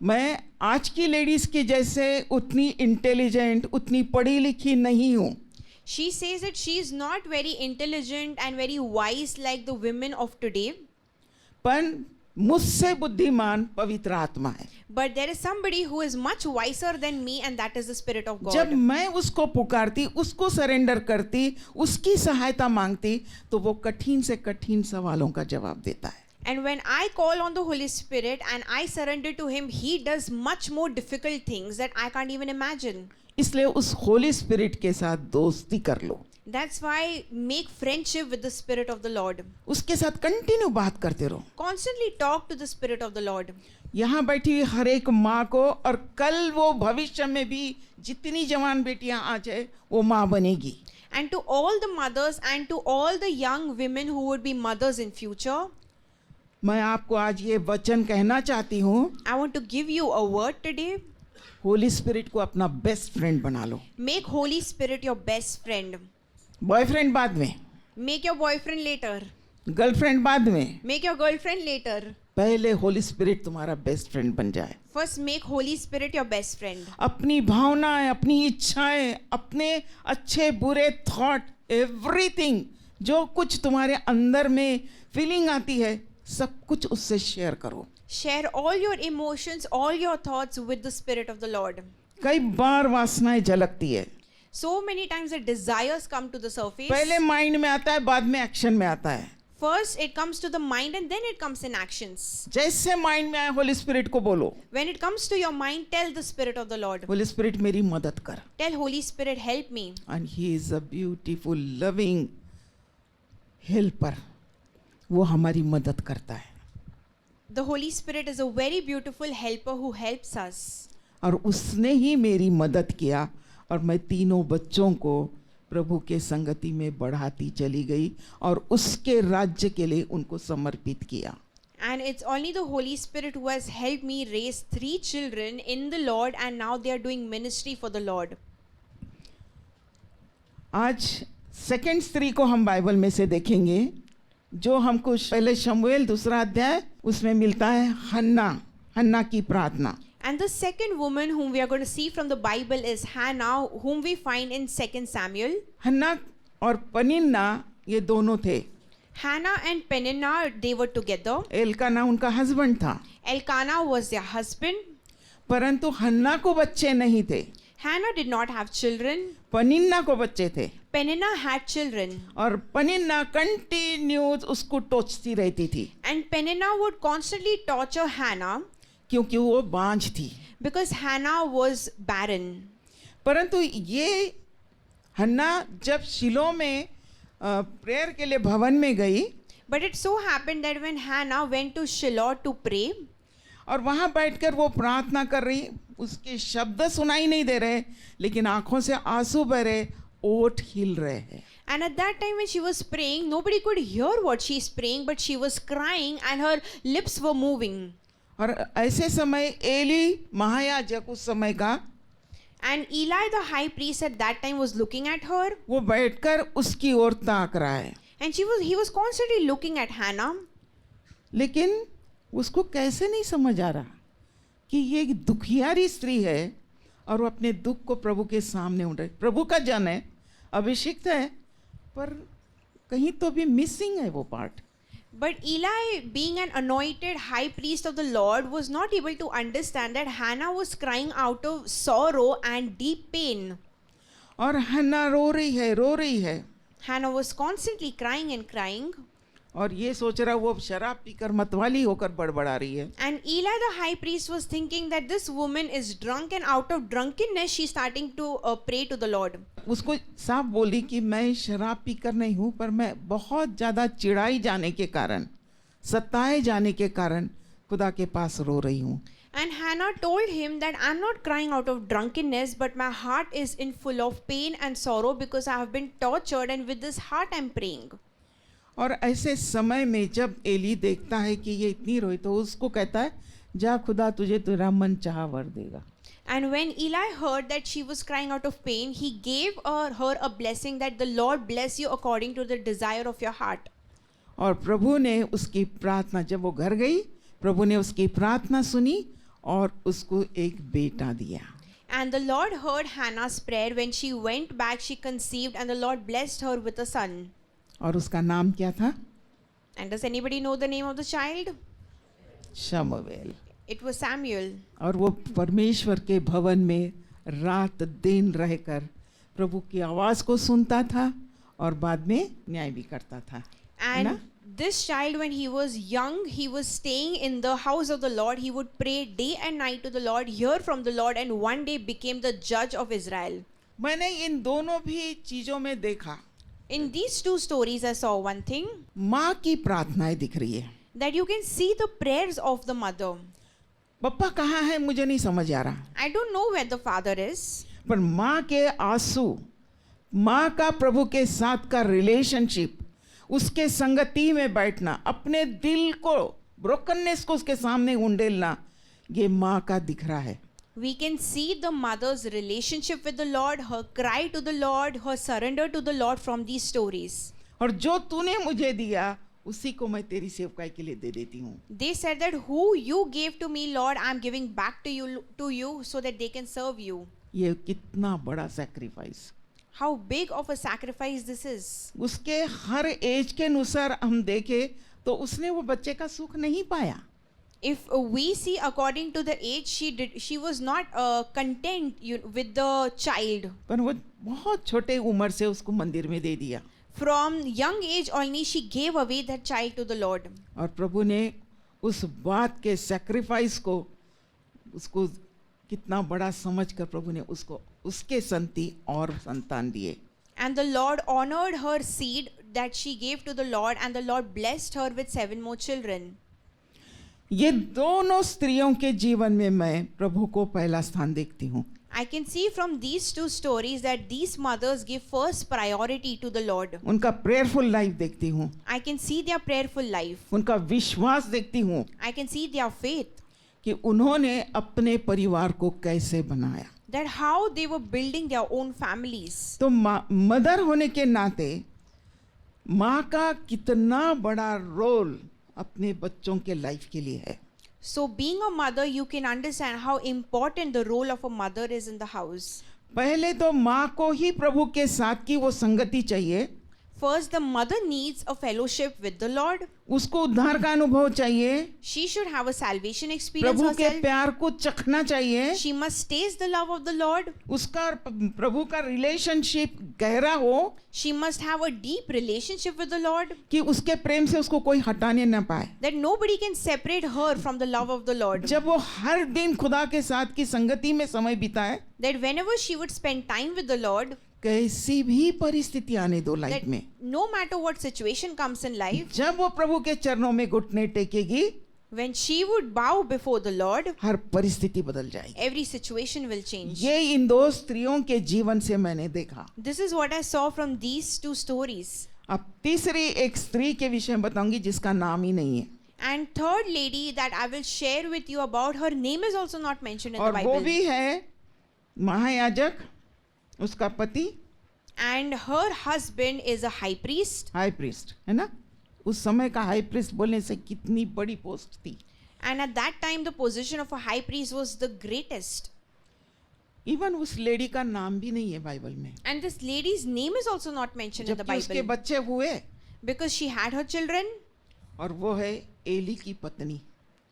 मैं आज की लेडीज की जैसे उतनी इंटेलिजेंट, उतनी पढ़ी लिखी नहीं हूँ, She says that she is not very intelligent and very wise like the women of today, पर मुझसे बुद्धिमान पवित्र आत्मा है. but there is somebody who is much wiser than me, and that is the Spirit of God. जब मैं उसको पुकारती, उसको सरेंडर करती, उसकी सहायता मांगती, तो वो कठिन से कठिन सवालों का जवाब देता है. And when I call on the Holy Spirit and I surrender to Him, He does much more difficult things that I can't even imagine. इसलिए उस होली स्पिरिट के साथ दोस्ती कर लो, That's why make friendship with the Spirit of the Lord. उसके साथ continue बात करते रहो. Constantly talk to the Spirit of the Lord. यहाँ बैठी हुई हर एक माँ को, और कल वो भविष्य में भी जितनी जवान बेटियां आ जाए वो माँ बनेगी. And to all the mothers and to all the young women who would be mothers in future, मैं आपको आज ये वचन कहना चाहती हूँ, I want to give you a word today. Holi spirit को अपना बेस्ट फ्रेंड बना लो. Make Holy Spirit your best friend. Boyfriend बाद में, Make your boyfriend later. Girlfriend बाद में, Make your girlfriend later. पहले होली स्पिरिट तुम्हारा बेस्ट फ्रेंड बन जाए. First, make Holy Spirit your best friend. अपनी भावनाएं, अपनी इच्छाएं, अपने अच्छे बुरे थॉट, एवरीथिंग, जो कुछ तुम्हारे अंदर में फीलिंग आती है, सब कुछ उससे शेयर करो. Share all your emotions, all your thoughts with the Spirit of the Lord. कई बार वासनाएं झलकती है, So many times the desires come to the surface. पहले माइंड में आता है, बाद में एक्शन में आता है. First, it comes to the mind and then it comes in actions. जैसे माइंड में आए, होली स्पिरिट को बोलो, When it comes to your mind, tell the Spirit of the Lord. Holi spirit मेरी मदद कर. Tell Holy Spirit, help me. And he is a beautiful loving helper. वो हमारी मदद करता है, The Holy Spirit is a very beautiful helper who helps us. और उसने ही मेरी मदद किया, और मैं तीनों बच्चों को प्रभु के संगति में बढ़ाती चली गई और उसके राज्य के लिए उनको समर्पित किया. And it's only the Holy Spirit who has helped me raise 3 children in the Lord, and now they are doing ministry for the Lord. आज सेकंड स्त्री को हम बाइबल में से देखेंगे, जो हमको पहले शमूएल 2 अध्याय उसमें मिलता है. हन्ना की प्रार्थना. And the second woman whom we are going to see from the Bible is Hannah, whom we find in 2 Samuel. हन्ना और पनिन्ना ये दोनों थे. Hannah and Peninnah, they were together. Elkanah उनका हस्बैंड था, Elkanah was their husband. परंतु हन्ना को बच्चे नहीं थे. Hannah did not have children. Peninnah को बच्चे थे, Peninnah had children. और पनिन्ना कंटिन्यूज उसको टोचती रहती थी, And Peninnah would constantly torture Hannah क्योंकि वो बांझ थी. because Hannah was barren. परंतु ये हन्ना जब शिलो में प्रेयर के लिए भवन में गई, But it so happened that when Hannah went to Shiloh to pray, और वहाँ बैठकर वो प्रार्थना कर रही, उसके शब्द सुनाई नहीं दे रहे, लेकिन आंखों से आंसू बह रहे, ओठ हिल रहे हैं. and at that time when she was praying, nobody could hear what she is praying, but she was crying and her lips were moving. और ऐसे समय एली महायाजक उस समय का, And Eli the high priest at that time was looking at her, वो बैठकर उसकी ओर ताक रहा है, and he was constantly looking at Hannah. लेकिन उसको कैसे नहीं समझ आ रहा कि ये एक दुखियारी स्त्री है और वो अपने दुख को प्रभु के सामने उठ रही. प्रभु का जन है, अभिषिक्त है, पर कहीं तो भी मिसिंग है वो part. But Eli, being an anointed high priest of the Lord, was not able to understand that Hannah was crying out of sorrow and deep pain. और हन्ना रो रही है, Hannah was constantly crying and crying. और ये सोच रहा वो शराब पीकर मतवाली होकर बड़बड़ा रही है. And Eli the high priest was thinking that this woman is drunk, and out of drunkenness she's starting to pray to the Lord. उसको साफ बोली कि मैं शराब पीकर नहीं हूँ, पर मैं बहुत ज़्यादा चिढ़ाई जाने के कारण, सताए जाने के कारण खुदा के पास रो रही हूँ. And Hannah told him that I'm not crying out of drunkenness, but my heart is in full of pain and sorrow because I have been tortured, and with this heart I'm praying. और ऐसे समय में जब Eli देखता है कि ये इतनी रोई, तो उसको कहता है, जा खुदा तुझे तेरा मन चाहा वर देगा. And when Eli heard that she was crying out of pain, he gave her a blessing that the Lord bless you according to the desire of your heart. और प्रभु ने उसकी प्रार्थना, जब वो घर गई, प्रभु ने उसकी प्रार्थना सुनी और उसको एक बेटा दिया. And the Lord heard Hannah's prayer. When she went back, she conceived, and the Lord blessed her with a son. और उसका नाम क्या था? And does anybody know the name of the child? शमूएल. It was Samuel. और वो परमेश्वर के भवन में रात दिन रहकर प्रभु की आवाज़ को सुनता था और बाद में न्याय भी करता था. है ना? And this child, when he was young, he was staying in the house of the Lord. He would pray day and night to the Lord, hear from the Lord, and one day became the judge of Israel. मैंने इन दोनों भी चीज़ों में देखा, In these two stories, I saw one thing, माँ की प्रार्थनाएं दिख रही है. that you can see the prayers of the mother. पप्पा कहाँ है मुझे नहीं समझ आ रहा, I don't know where the father is, पर माँ के आंसू, माँ का प्रभु के साथ का रिलेशनशिप, उसके संगति में बैठना, अपने दिल को, ब्रोकननेस को उसके सामने उंडेलना, ये माँ का दिख रहा है. we can see the mother's relationship with the Lord, her cry to the Lord, her surrender to the Lord from these stories. और जो तूने मुझे दिया उसी को मैं तेरी सेवकाई के लिए दे देती हूँ. They said that who you gave to me, Lord, I'm giving back to you so that they can serve you. ये कितना बड़ा sacrifice. How big of a sacrifice this is. उसके हर एज के अनुसार हम देखें तो उसने वो बच्चे का सुख नहीं पाया. If we see according to the age she was not content with the child. पर वो बहुत छोटे उम्र से उसको मंदिर में दे दिया. From young age only she gave away that child to the Lord. और प्रभु ने उस बात के सैक्रिफाइस को उसको कितना बड़ा समझकर प्रभु ने उसको उसके संति और संतान दिए. And the Lord honored her seed that she gave to the Lord, and the Lord blessed her with 7 more children. ये दोनों स्त्रियों के जीवन में मैं प्रभु को पहला स्थान देखती हूँ. I can see from these two stories that these mothers give first priority to the Lord. उनका प्रेयरफुल लाइफ देखती हूँ, I can see their prayerful life. उनका विश्वास देखती हूँ I can see their faith, कि उन्होंने अपने परिवार को कैसे बनाया. that how they were building their own families. तो मदर होने के नाते माँ का कितना बड़ा रोल अपने बच्चों के लाइफ के लिए है. So being a mother, you can understand how important the role of a mother is in the house. पहले तो माँ को ही प्रभु के साथ की वो संगति चाहिए. First, the mother needs a fellowship with the Lord. उसको उद्धार का अनुभव चाहिए. She should have a salvation experience प्रभु के herself. प्यार को चखना चाहिए. She must taste the love of the Lord. उसका प्रभु का रिलेशनशिप गहरा हो She must have a deep relationship with the Lord, कि उसके प्रेम से उसको कोई हटाने ना पाए. that nobody can separate her from the love of the Lord. जब वो हर दिन खुदा के साथ की संगति में समय बिताए, That whenever she would spend time with the Lord, कैसी भी परिस्थिति आने दो that लाइफ में, no matter what situation comes in life, जब वो प्रभु के चरणों में घुटने टेकेगी, when she would bow before the Lord, हर परिस्थिति बदल जाएगी. every situation will change. ये इन दो स्त्रियों के जीवन से मैंने देखा. This is what I saw from these two stories. अब तीसरी एक स्त्री के विषय में बताऊंगी जिसका नाम ही नहीं है, And third lady that I will share with you about, her name is also not mentioned in the और वो Bible. भी है महायाजक, उसका पति And her husband is a high priest. High priest, है ना. उस समय का हाई प्रीस्ट बोलने से कितनी बड़ी पोस्ट थी. And at that time, the position of a high priest was the greatest. Even उस लेडी का नाम भी नहीं है बाइबल में. And this lady's name is also not mentioned in the जबकि उसके Bible. बच्चे हुए Because she had her children और वो है एली की पत्नी.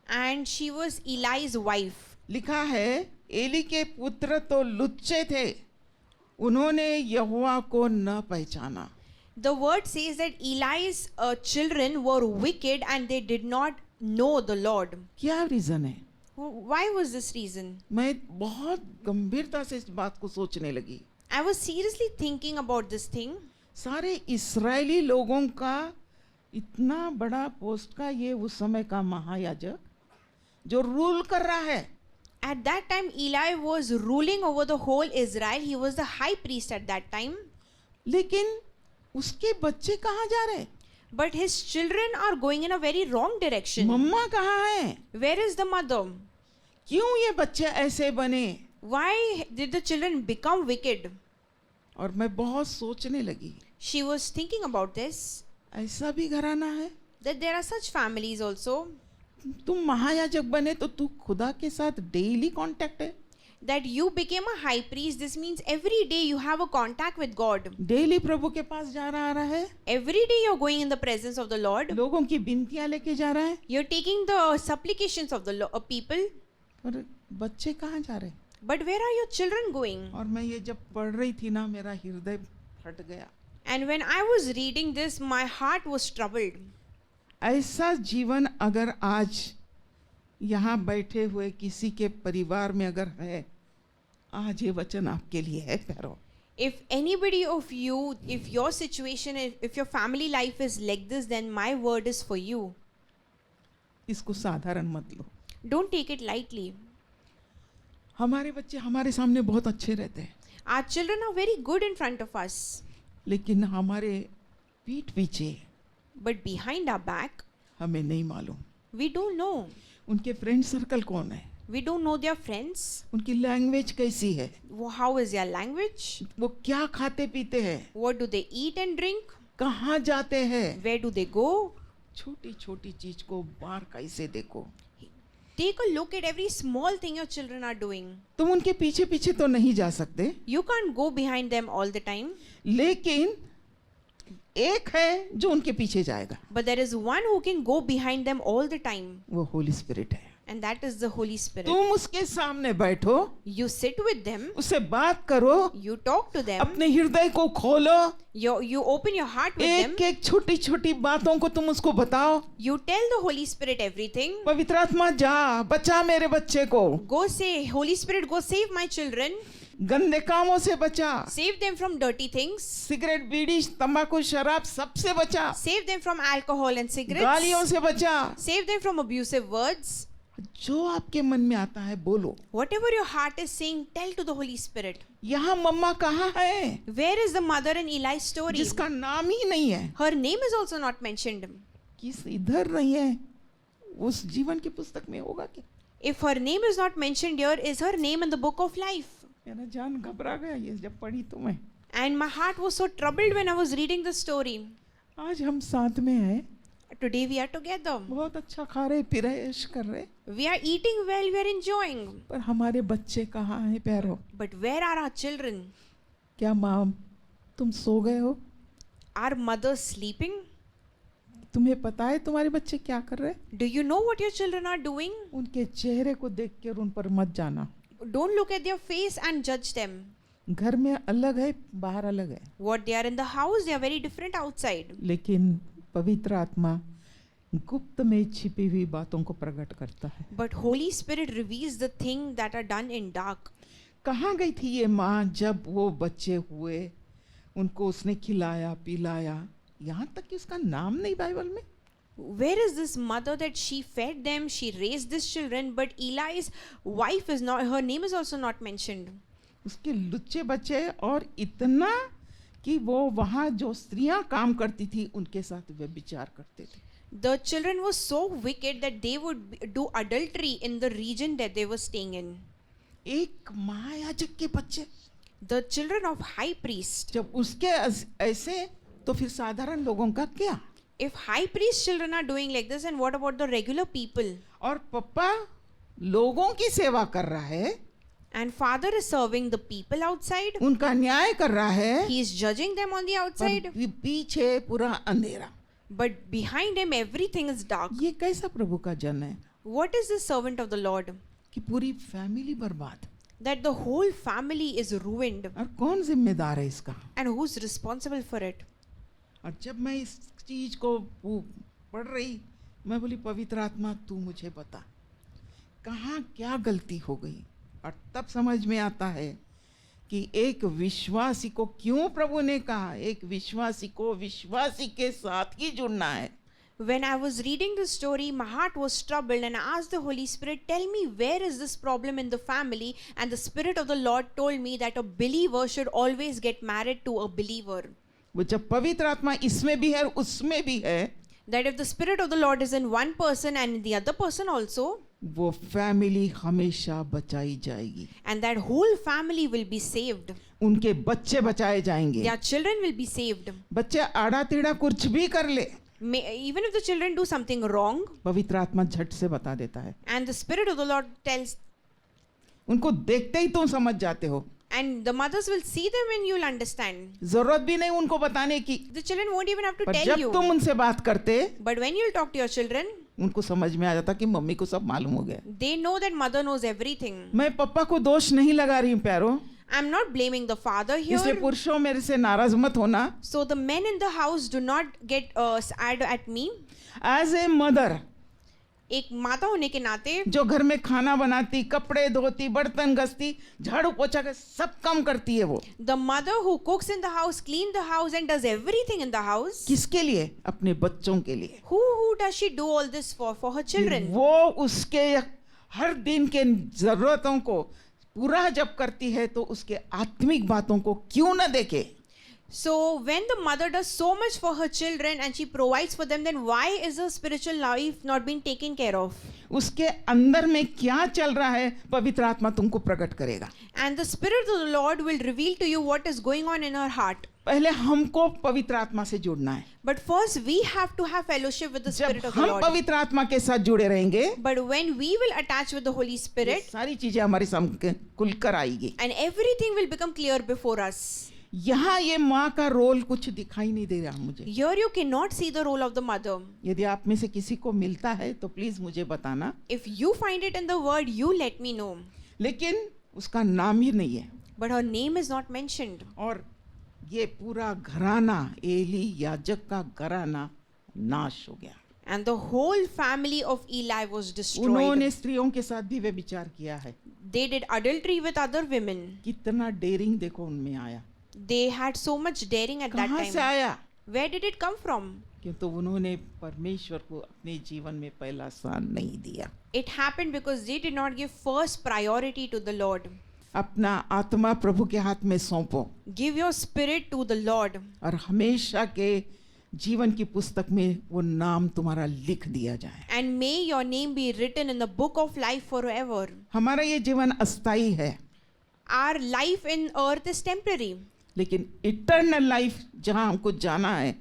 and she was Eli's wife. लिखा है एली के पुत्र तो लुच्चे थे, उन्होंने यहोवा को न पहचाना. The word says that Eli's children were wicked and they did not know the Lord. क्या रीजन है? Why was this reason? मैं बहुत गंभीरता से इस बात को सोचने लगी. I was seriously thinking about this thing. सारे इस्राएली लोगों का इतना बड़ा पोस्ट का ये उस समय का महायाजक जो रूल कर रहा है. At that time, Eli was ruling over the whole Israel. He was the high priest at that time. लेकिन उसके बच्चे कहाँ जा रहे? But his children are going in a very wrong direction. मम्मा कहाँ है? Where is the mother? क्यों ये बच्चे ऐसे बने? Why did the children become wicked? और मैं बहुत सोचने लगी, She was thinking about this, ऐसा भी घराना है? that there are such families also, तुम महायाजक बने तो तू खुदा के साथ डेली कांटेक्ट है, that you became a high priest. This means every day you have a contact with God. Daily प्रभु के पास जा रहा है, Every day you're going in the presence of the Lord. लोगों की विनतियां लेके जा रहा है, You're taking the supplications of the people. और बच्चे कहाँ जा रहे? But where are your children going? और मैं ये जब पढ़ रही थी ना, मेरा हृदय फट गया. And when I was reading this, my heart was troubled. ऐसा जीवन अगर आज यहाँ बैठे हुए किसी के परिवार में अगर है, आज ये वचन आपके लिए है प्यारो. If anybody of you, if your situation, if your family life is like this, then my word is for you. इसको साधारण मत लो. Don't take it lightly. हमारे बच्चे हमारे सामने बहुत अच्छे रहते हैं, Our children are very good in front of us, लेकिन हमारे पीठ पीछे but behind our back, हमें नहीं मालूम we don't know. उनके फ्रेंड सर्कल कौन है, We don't know their friends. उनकी लैंग्वेज कैसी है, How is their language? वो क्या खाते पीते हैं, What do they eat and drink? कहाँ जाते हैं. Where do they go? छोटी छोटी चीज को बार कैसे देखो. Take a look at every small thing your children are doing. तुम उनके पीछे पीछे तो नहीं जा सकते, You can't go behind them all the time, लेकिन एक है जो उनके पीछे जाएगा, but there is one who can go behind them all the time, वो होली स्पिरिट है. and that is the Holy Spirit. तुम उसके सामने बैठो, You sit with them, उससे बात करो, you talk to them, अपने हृदय को खोलो, you open your heart with them, एक एक छोटी छोटी बातों को तुम उसको बताओ. you tell the Holy Spirit everything. पवित्र आत्मा जा, बचा मेरे बच्चे को, Go say, Holy Spirit, go save my children, गंदे कामों से बचा, save them from dirty things, cigarette bidi तंबाकू शराब सबसे बचा, save them from alcohol and गालियों cigarettes, से बचा. save them from abusive words. जो आपके मन में आता है बोलो. Whatever your heart is saying, tell to the Holy Spirit. यहाँ मम्मा कहाँ है, Where is the mother in Eli's story? जिसका नाम ही नहीं है, Her name is also not mentioned. किस इधर नहीं है, उस जीवन की पुस्तक में होगा क्या? If her name is not mentioned here, is her name in the book of life? मेरा जान घबरा गया ये जब पढ़ी तो मैं. And my heart was so troubled when I was reading the story. आज हम साथ में हैं, Today we are together. बहुत अच्छा खा रहे, पी रहे, ऐश कर रहे, We are eating well, we are enjoying. पर हमारे बच्चे कहाँ हैं प्यारो? But where are our children? क्या माँ तुम सो गए हो? Are mothers sleeping? तुम्हें पता है तुम्हारे बच्चे क्या कर रहे? Do you know what your children are doing? उनके चेहरे को देख कर उन पर मत जाना. Don't look at their face and judge them. घर में अलग है, बाहर अलग है, What they are in the house, they are very different outside. लेकिन पवित्र आत्मा गुप्त में छिपी हुई बातों को प्रकट करता है. But Holy Spirit reveals the things that are done in dark. कहाँ गई थी ये माँ जब वो बच्चे हुए, उनको उसने खिलाया पिलाया, यहाँ तक कि उसका नाम नहीं बाइबल में. Where is this mother that she fed them, she raised these children, but Eli's wife is not, her name is also not mentioned. उसके लुच्चे बच्चे, और इतना कि वो वहाँ जो स्त्रियाँ काम करती थी उनके साथ व्यभिचार करते थे. The children were so wicked that they would do adultery in the region that they were staying in. एक महायाजक के बच्चे The children of high priest. जब उसके ऐसे, तो फिर साधारण लोगों का क्या? If high priest children are doing like this, and what about the regular people? और पप्पा लोगों की सेवा कर रहा है, And father is serving the people outside. उनका न्याय कर रहा है, He is judging them on the पर outside. पीछे पूरा अंधेरा. But behind him everything is dark. ये कैसा प्रभु का जन है What is the servant of the Lord? कि पूरी फैमिली बर्बाद, That the whole family is ruined. और कौन जिम्मेदार है इसका? And who's responsible for it? और जब मैं इस चीज को पढ़ रही, मैं बोली पवित्र आत्मा तू मुझे बता कहाँ क्या गलती हो गई. और तब समझ में आता है कि एक विश्वासी को क्यों प्रभु ने कहा एक विश्वासी को विश्वासी के साथ ही जुड़ना है. When I was reading the story, my heart was troubled, and I asked the Holy Spirit, tell me where is this problem in the family? And the Spirit of the Lord told me that a believer should always get married to a believer. वो जब पवित्र आत्मा इसमें भी है उसमें भी है, That if the Spirit of the Lord is in one person and in the other person also, वो फैमिली हमेशा बचाई जाएगी, and that whole family will be saved. उनके बच्चे बचाए जाएंगे। Their children will be saved. बच्चे आड़ा टेढ़ा कुछ भी कर ले, Even if the children do something wrong, पवित्र आत्मा झट से बता देता है। and the Spirit of the Lord tells, उनको देखते ही तुम समझ जाते हो, and the mothers will see them and you'll understand. जरूरत भी नहीं उनको बताने की। The children won't even have to पर tell जब you. तुम उनसे बात करते, But when you'll talk to your children, उनको समझ में आ जाता कि मम्मी को सब मालूम हो गया। they know that mother knows everything. मैं पापा को दोष नहीं लगा रही हूँ प्यारो, I'm not blaming the father इसलिए here. पुरुषों मेरे से नाराज मत होना। So the men in the house do not get sad at me. As a mother, एक माता होने के नाते, जो घर में खाना बनाती, कपड़े धोती, बर्तन घसती, झाड़ू पोछा कर सब काम करती है, वो the mother who cooks in the house, clean the house and does everything in the house, किसके लिए? अपने बच्चों के लिए। who does she do all this for her children? वो उसके हर दिन के जरूरतों को पूरा जब करती है तो उसके आत्मिक बातों को क्यों न देखे? So when the mother does so much for her children and she provides for them, then why is her spiritual life not being taken care of? उसके अंदर में क्या चल रहा है, पवित्र आत्मा तुमको प्रकट करेगा। And the Spirit of the Lord will reveal to you what is going on in her heart. पहले हमको पवित्र आत्मा से जुड़ना है। But first we have to have fellowship with the Spirit जब of the हम Lord. पवित्र आत्मा के साथ जुड़े रहेंगे, But when we will attach with the Holy ये Spirit, सारी चीजें हमारे सामने खुलकर आएगी। and everything will become clear before us. यहाँ ये माँ का रोल कुछ दिखाई नहीं दे रहा मुझे। Here you cannot see the role of the mother. यदि आप में से किसी को मिलता है तो प्लीज मुझे बताना, If you find it in the word, you let me know. लेकिन उसका नाम ही नहीं है। But her name is not mentioned. और ये पूरा घराना, एली याजक का घराना नाश हो गया। And the whole family of Eli was destroyed. उन्होंने स्त्रियों के साथ भी व्यभिचार किया है। They did adultery with other women. कितना डेयरिंग देखो उनमें आया। They had so much daring at that कहाँ से time. आया? Where did it come from? क्योंकि उन्होंने परमेश्वर को अपने जीवन में पहला स्थान नहीं दिया। It happened because they did not give first priority to the Lord. अपना आत्मा प्रभु के हाथ में सौंपो Give your spirit to the Lord, और हमेशा के जीवन की पुस्तक में वो नाम तुम्हारा लिख दिया जाए। and may your name be written in the book of life forever. हमारा ये जीवन अस्थाई है, Our life in earth is temporary, लेकिन इटर्नल लाइफ जहाँ हमको जाना है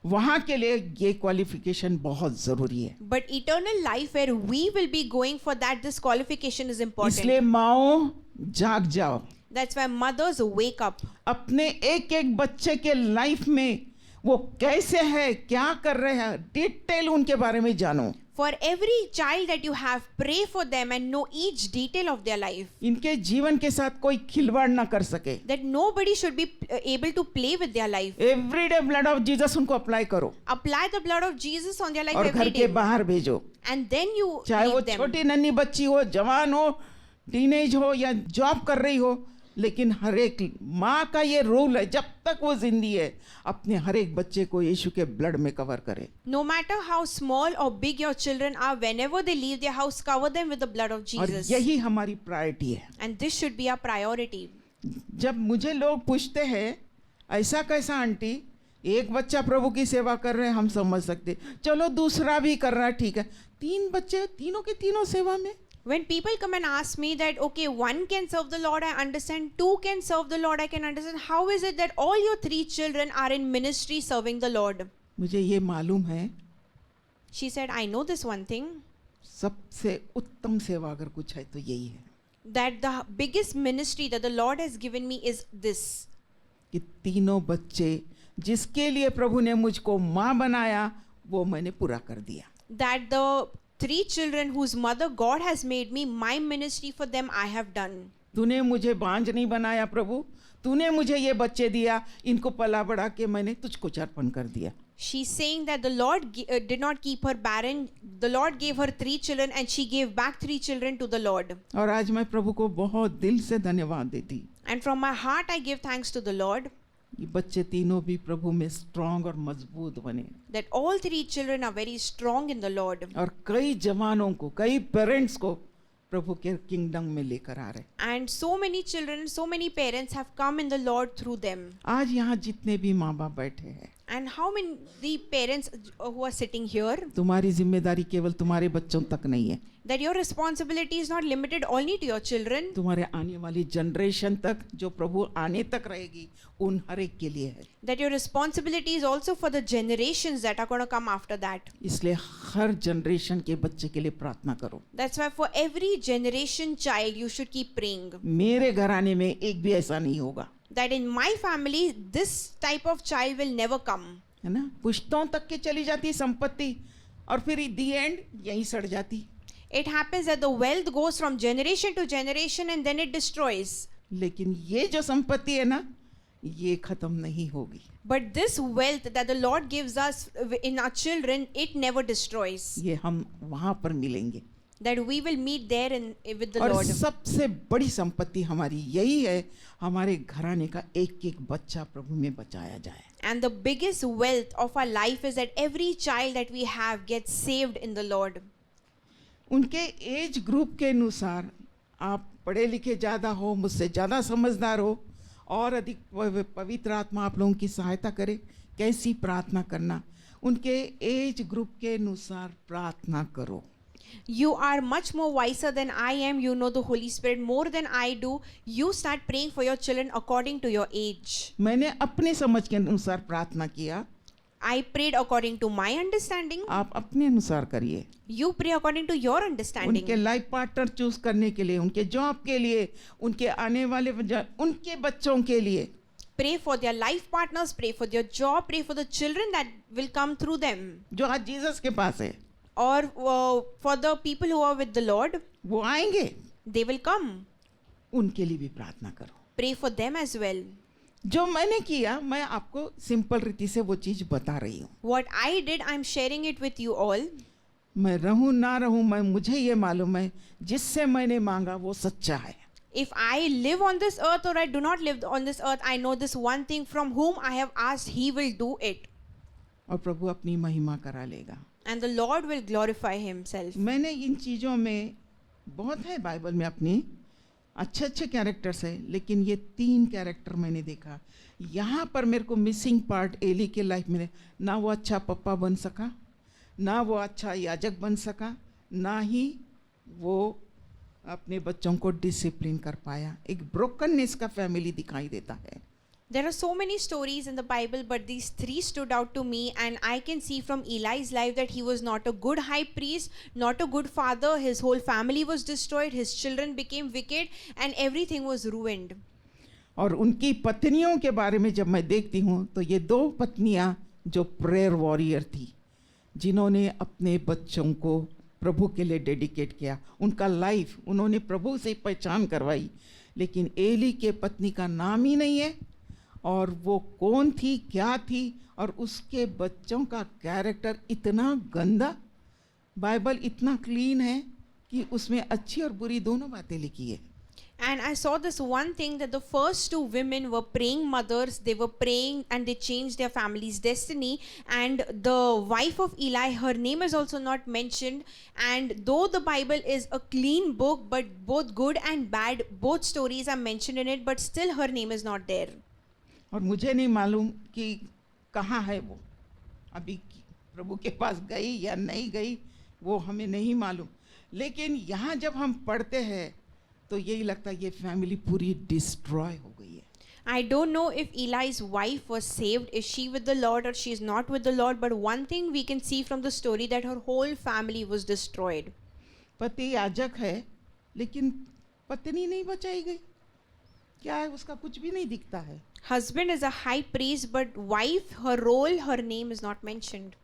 वहाँ के लिए ये क्वालिफिकेशन बहुत जरूरी है। but eternal life where we will be going, for that this qualification is important. इसलिए माओ जाग जाओ, That's why mothers wake up. अपने एक एक बच्चे के लाइफ में वो कैसे है, क्या कर रहे हैं, डिटेल उनके बारे में जानो। For every child that you have, pray for them and know each detail of their life, इनके जीवन के साथ कोई खिलवाड़ ना कर सके। that nobody should be able to play with their life. Everyday blood of Jesus उनको अप्लाई करो Apply the blood of Jesus on their life और घर every के day, बाहर भेजो, and then you चाहे वो leave them. छोटी नन्ही बच्ची हो, जवान हो, टीनेज हो या जॉब कर रही हो, लेकिन हर एक माँ का ये रोल है, जब तक वो जिंदी है अपने हर एक बच्चे को यीशु के ब्लड में कवर करे। No matter how small or big your children are, whenever they leave their house, cover them with the blood of और Jesus. यही हमारी प्रायोरिटी है। And this should be our priority. जब मुझे लोग पूछते हैं ऐसा कैसा आंटी, एक बच्चा प्रभु की सेवा कर रहे हैं, हम समझ सकते, चलो दूसरा भी कर रहा है, ठीक है, 3 बच्चे तीनों के तीनों सेवा में। When people come and ask me that, okay, 1 can serve the Lord, I understand, 2 can serve the Lord, I can understand, how is it that all your 3 children are in ministry serving the Lord? मुझे ये मालूम है, She said, I know this one thing, सबसे उत्तम सेवा अगर कुछ है तो यही है that the biggest ministry that the Lord has given me is this, कि तीनों बच्चे जिसके लिए प्रभु ने मुझको माँ बनाया वो मैंने पूरा कर दिया। that the 3 children whose mother God has made me, my ministry for them I have done. तूने मुझे बांझ नहीं बनाया प्रभु, तूने मुझे ये बच्चे दिया, इनको पला बढ़ा के मैंने तुझको अर्पण कर दिया। She's saying that the Lord did not keep her barren. The Lord gave her 3 children and she gave back 3 children to the Lord. और आज मैं प्रभु को बहुत दिल से धन्यवाद देती, And from my heart I give thanks to the Lord ये बच्चे तीनों भी प्रभु में स्ट्रांग और मजबूत बने that all 3 children are very strong in the Lord. और कई जवानों को, कई पेरेंट्स को प्रभु के किंगडम में लेकर आ रहे। And so many children, so many parents have come in the Lord through them. आज यहाँ जितने भी माँ बाप बैठे हैं, And how many the parents who are sitting here, तुम्हारी जिम्मेदारी केवल तुम्हारे बच्चों तक नहीं है, that your responsibility is not limited only to your children, तुम्हारे आने वाली जनरेशन तक, जो प्रभु आने तक रहेगी, उन हर एक के लिए है। that your responsibility is also for the generations that are going to come after that. इसलिए हर जनरेशन के बच्चे के लिए प्रार्थना करो। That's why for every generation child you should keep praying मेरे घराने में एक भी ऐसा नहीं होगा, that in my family this type of child will never come. है ना। पुश्तों तक के चली जाती संपत्ति और फिर दी एंड यहीं सड़ जाती। It happens that the wealth goes from generation to generation and then it destroys. लेकिन ये जो संपत्ति है ना, ये खत्म नहीं होगी। But this wealth that the Lord gives us in our children, it never destroys. ये हम वहां पर मिलेंगे। That we will meet there with the और Lord. सबसे बड़ी संपत्ति हमारी यही है, हमारे घराने का एक एक बच्चा प्रभु में बचाया जाए। And the biggest wealth of our life is that every child that we have gets saved in the Lord. उनके एज ग्रुप के अनुसार, आप पढ़े लिखे ज़्यादा हो, मुझसे ज़्यादा समझदार हो, और अधिक पवित्र आत्मा आप लोगों की सहायता करे कैसी प्रार्थना करना, उनके एज ग्रुप के अनुसार प्रार्थना करो। You are much more wiser than I am. You know the Holy Spirit more than I do. You start praying for your children according to your age. मैंने अपने समझ के अनुसार प्रार्थना किया, I prayed according to my understanding. आप अपने अनुसार करिए। You pray according to your understanding. उनके लाइफ पार्टनर चूज करने के लिए, उनके जॉब के लिए, उनके आने वाले उनके बच्चों के लिए Pray for their life partners, pray for their job, pray for the children that will come through them. जो आज जीसस के पास है, Or for the people who are with the Lord, वो आएंगे, they will come. उनके लिए भी प्रार्थना करो। Pray for them as well. जो मैंने किया, मैं आपको सिंपल रीति से वो चीज बता रही हूँ। What I did, I'm sharing it with you all. मैं रहूं ना रहूं, मुझे ये मालूम है, जिससे मैंने मांगा वो सच्चा है। If I live on this earth or I do not live on this earth, I know this one thing, from whom I have asked, he will do it. और प्रभु अपनी महिमा करा लेगा। And the Lord will glorify himself. मैंने इन चीज़ों में, बहुत है बाइबल में अपनी अच्छे अच्छे कैरेक्टर्स है, लेकिन ये 3 कैरेक्टर मैंने देखा। यहाँ पर मेरे को मिसिंग पार्ट एली के लाइफ में, ना वो अच्छा पप्पा बन सका, ना वो अच्छा याजक बन सका, ना ही वो अपने बच्चों को डिसिप्लिन कर पाया। एक ब्रोकननेस का फैमिली दिखाई देता है। There are so many stories in the Bible, but these 3 stood out to me, and I can see from Eli's life that he was not a good high priest, not a good father. His whole family was destroyed, his children became wicked, and everything was ruined. और उनकी पत्नियों के बारे में जब मैं देखती हूँ, तो ये 2 पत्नियाँ जो प्रेयर वॉरियर थी, जिन्होंने अपने बच्चों को प्रभु के लिए डेडिकेट किया, उनका लाइफ उन्होंने प्रभु से पहचान करवाई। लेकिन एली के पत्नी का नाम ही नहीं है, और वो कौन थी, क्या थी, और उसके बच्चों का कैरेक्टर इतना गंदा। बाइबल इतना क्लीन है कि उसमें अच्छी और बुरी दोनों बातें लिखी है। And I saw this one thing, that the first 2 women were praying mothers. They were praying and they changed their family's destiny. And the wife of Eli, her name is also not mentioned. And though the Bible is a clean book, but both good and bad, both stories are mentioned in it, but still her name is not there. और मुझे नहीं मालूम कि कहाँ है वो, अभी प्रभु के पास गई या नहीं गई, वो हमें नहीं मालूम। लेकिन यहाँ जब हम पढ़ते हैं तो यही लगता है ये फैमिली पूरी डिस्ट्रॉय हो गई है। I don't know if Eli's wife was saved, is she with the Lord or she is not with the Lord, but one thing we can see from the story, that her whole family was destroyed. पति याजक है, लेकिन पत्नी नहीं बचाई गई। क्या है, उसका कुछ भी नहीं दिखता है। Husband is a high priest, but wife, her role, her name is not mentioned.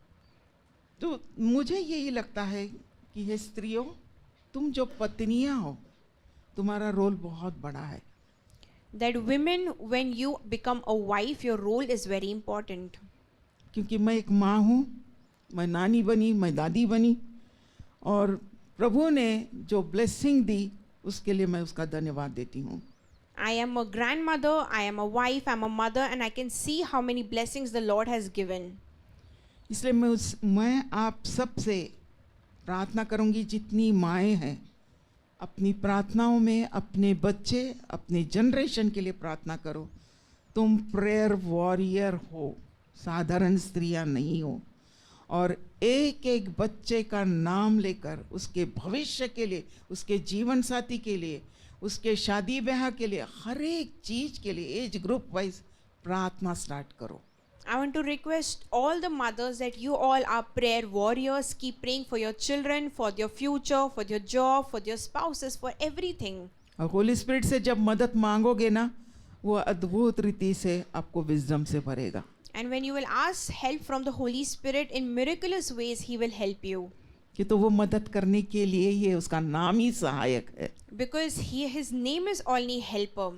तो मुझे यही लगता है कि हे स्त्रियों, तुम जो पत्नियां हो, तुम्हारा रोल बहुत बड़ा है। That women, when you become a wife, your role is very important. क्योंकि मैं एक माँ हूँ, मैं नानी बनी, मैं दादी बनी, और प्रभु ने जो ब्लेसिंग दी उसके लिए मैं उसका धन्यवाद देती हूँ। I am a grandmother, I am a wife, I am a mother, and I can see how many blessings the Lord has given. इसलिए मैं आप सबसे प्रार्थना करूँगी, जितनी माएँ हैं, अपनी प्रार्थनाओं में अपने बच्चे, अपने जनरेशन के लिए प्रार्थना करो। तुम प्रेयर वॉरियर हो, साधारण स्त्रियां नहीं हो, और एक एक बच्चे का नाम लेकर उसके भविष्य के लिए, उसके जीवन साथी के लिए, उसके शादी ब्याह के लिए, हर एक चीज के लिए एज ग्रुप वाइज प्रार्थना स्टार्ट करो. I want to request all the mothers that you all are prayer warriors. Keep praying for your children, for their future, for their job, for their spouses, for everything. और Holi spirit से जब मदद मांगोगे ना, वो अद्भुत रीति से आपको विजडम से भरेगा. And when you will ask help from the Holy Spirit in miraculous ways, He will help you. कि तो वो मदद करने के लिए ये उसका नाम ही सहायक है. Because His name is only helper.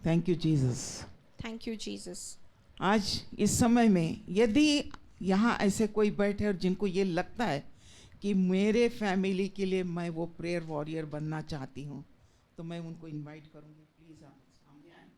Thank you Jesus. Thank you, Jesus. आज इस समय में यदि यहाँ ऐसे कोई बैठे और जिनको ये लगता है कि मेरे फैमिली के लिए मैं वो प्रेयर वॉरियर बनना चाहती हूँ, तो मैं उनको इनवाइट करूँगी, प्लीज़ आप सामने आएं.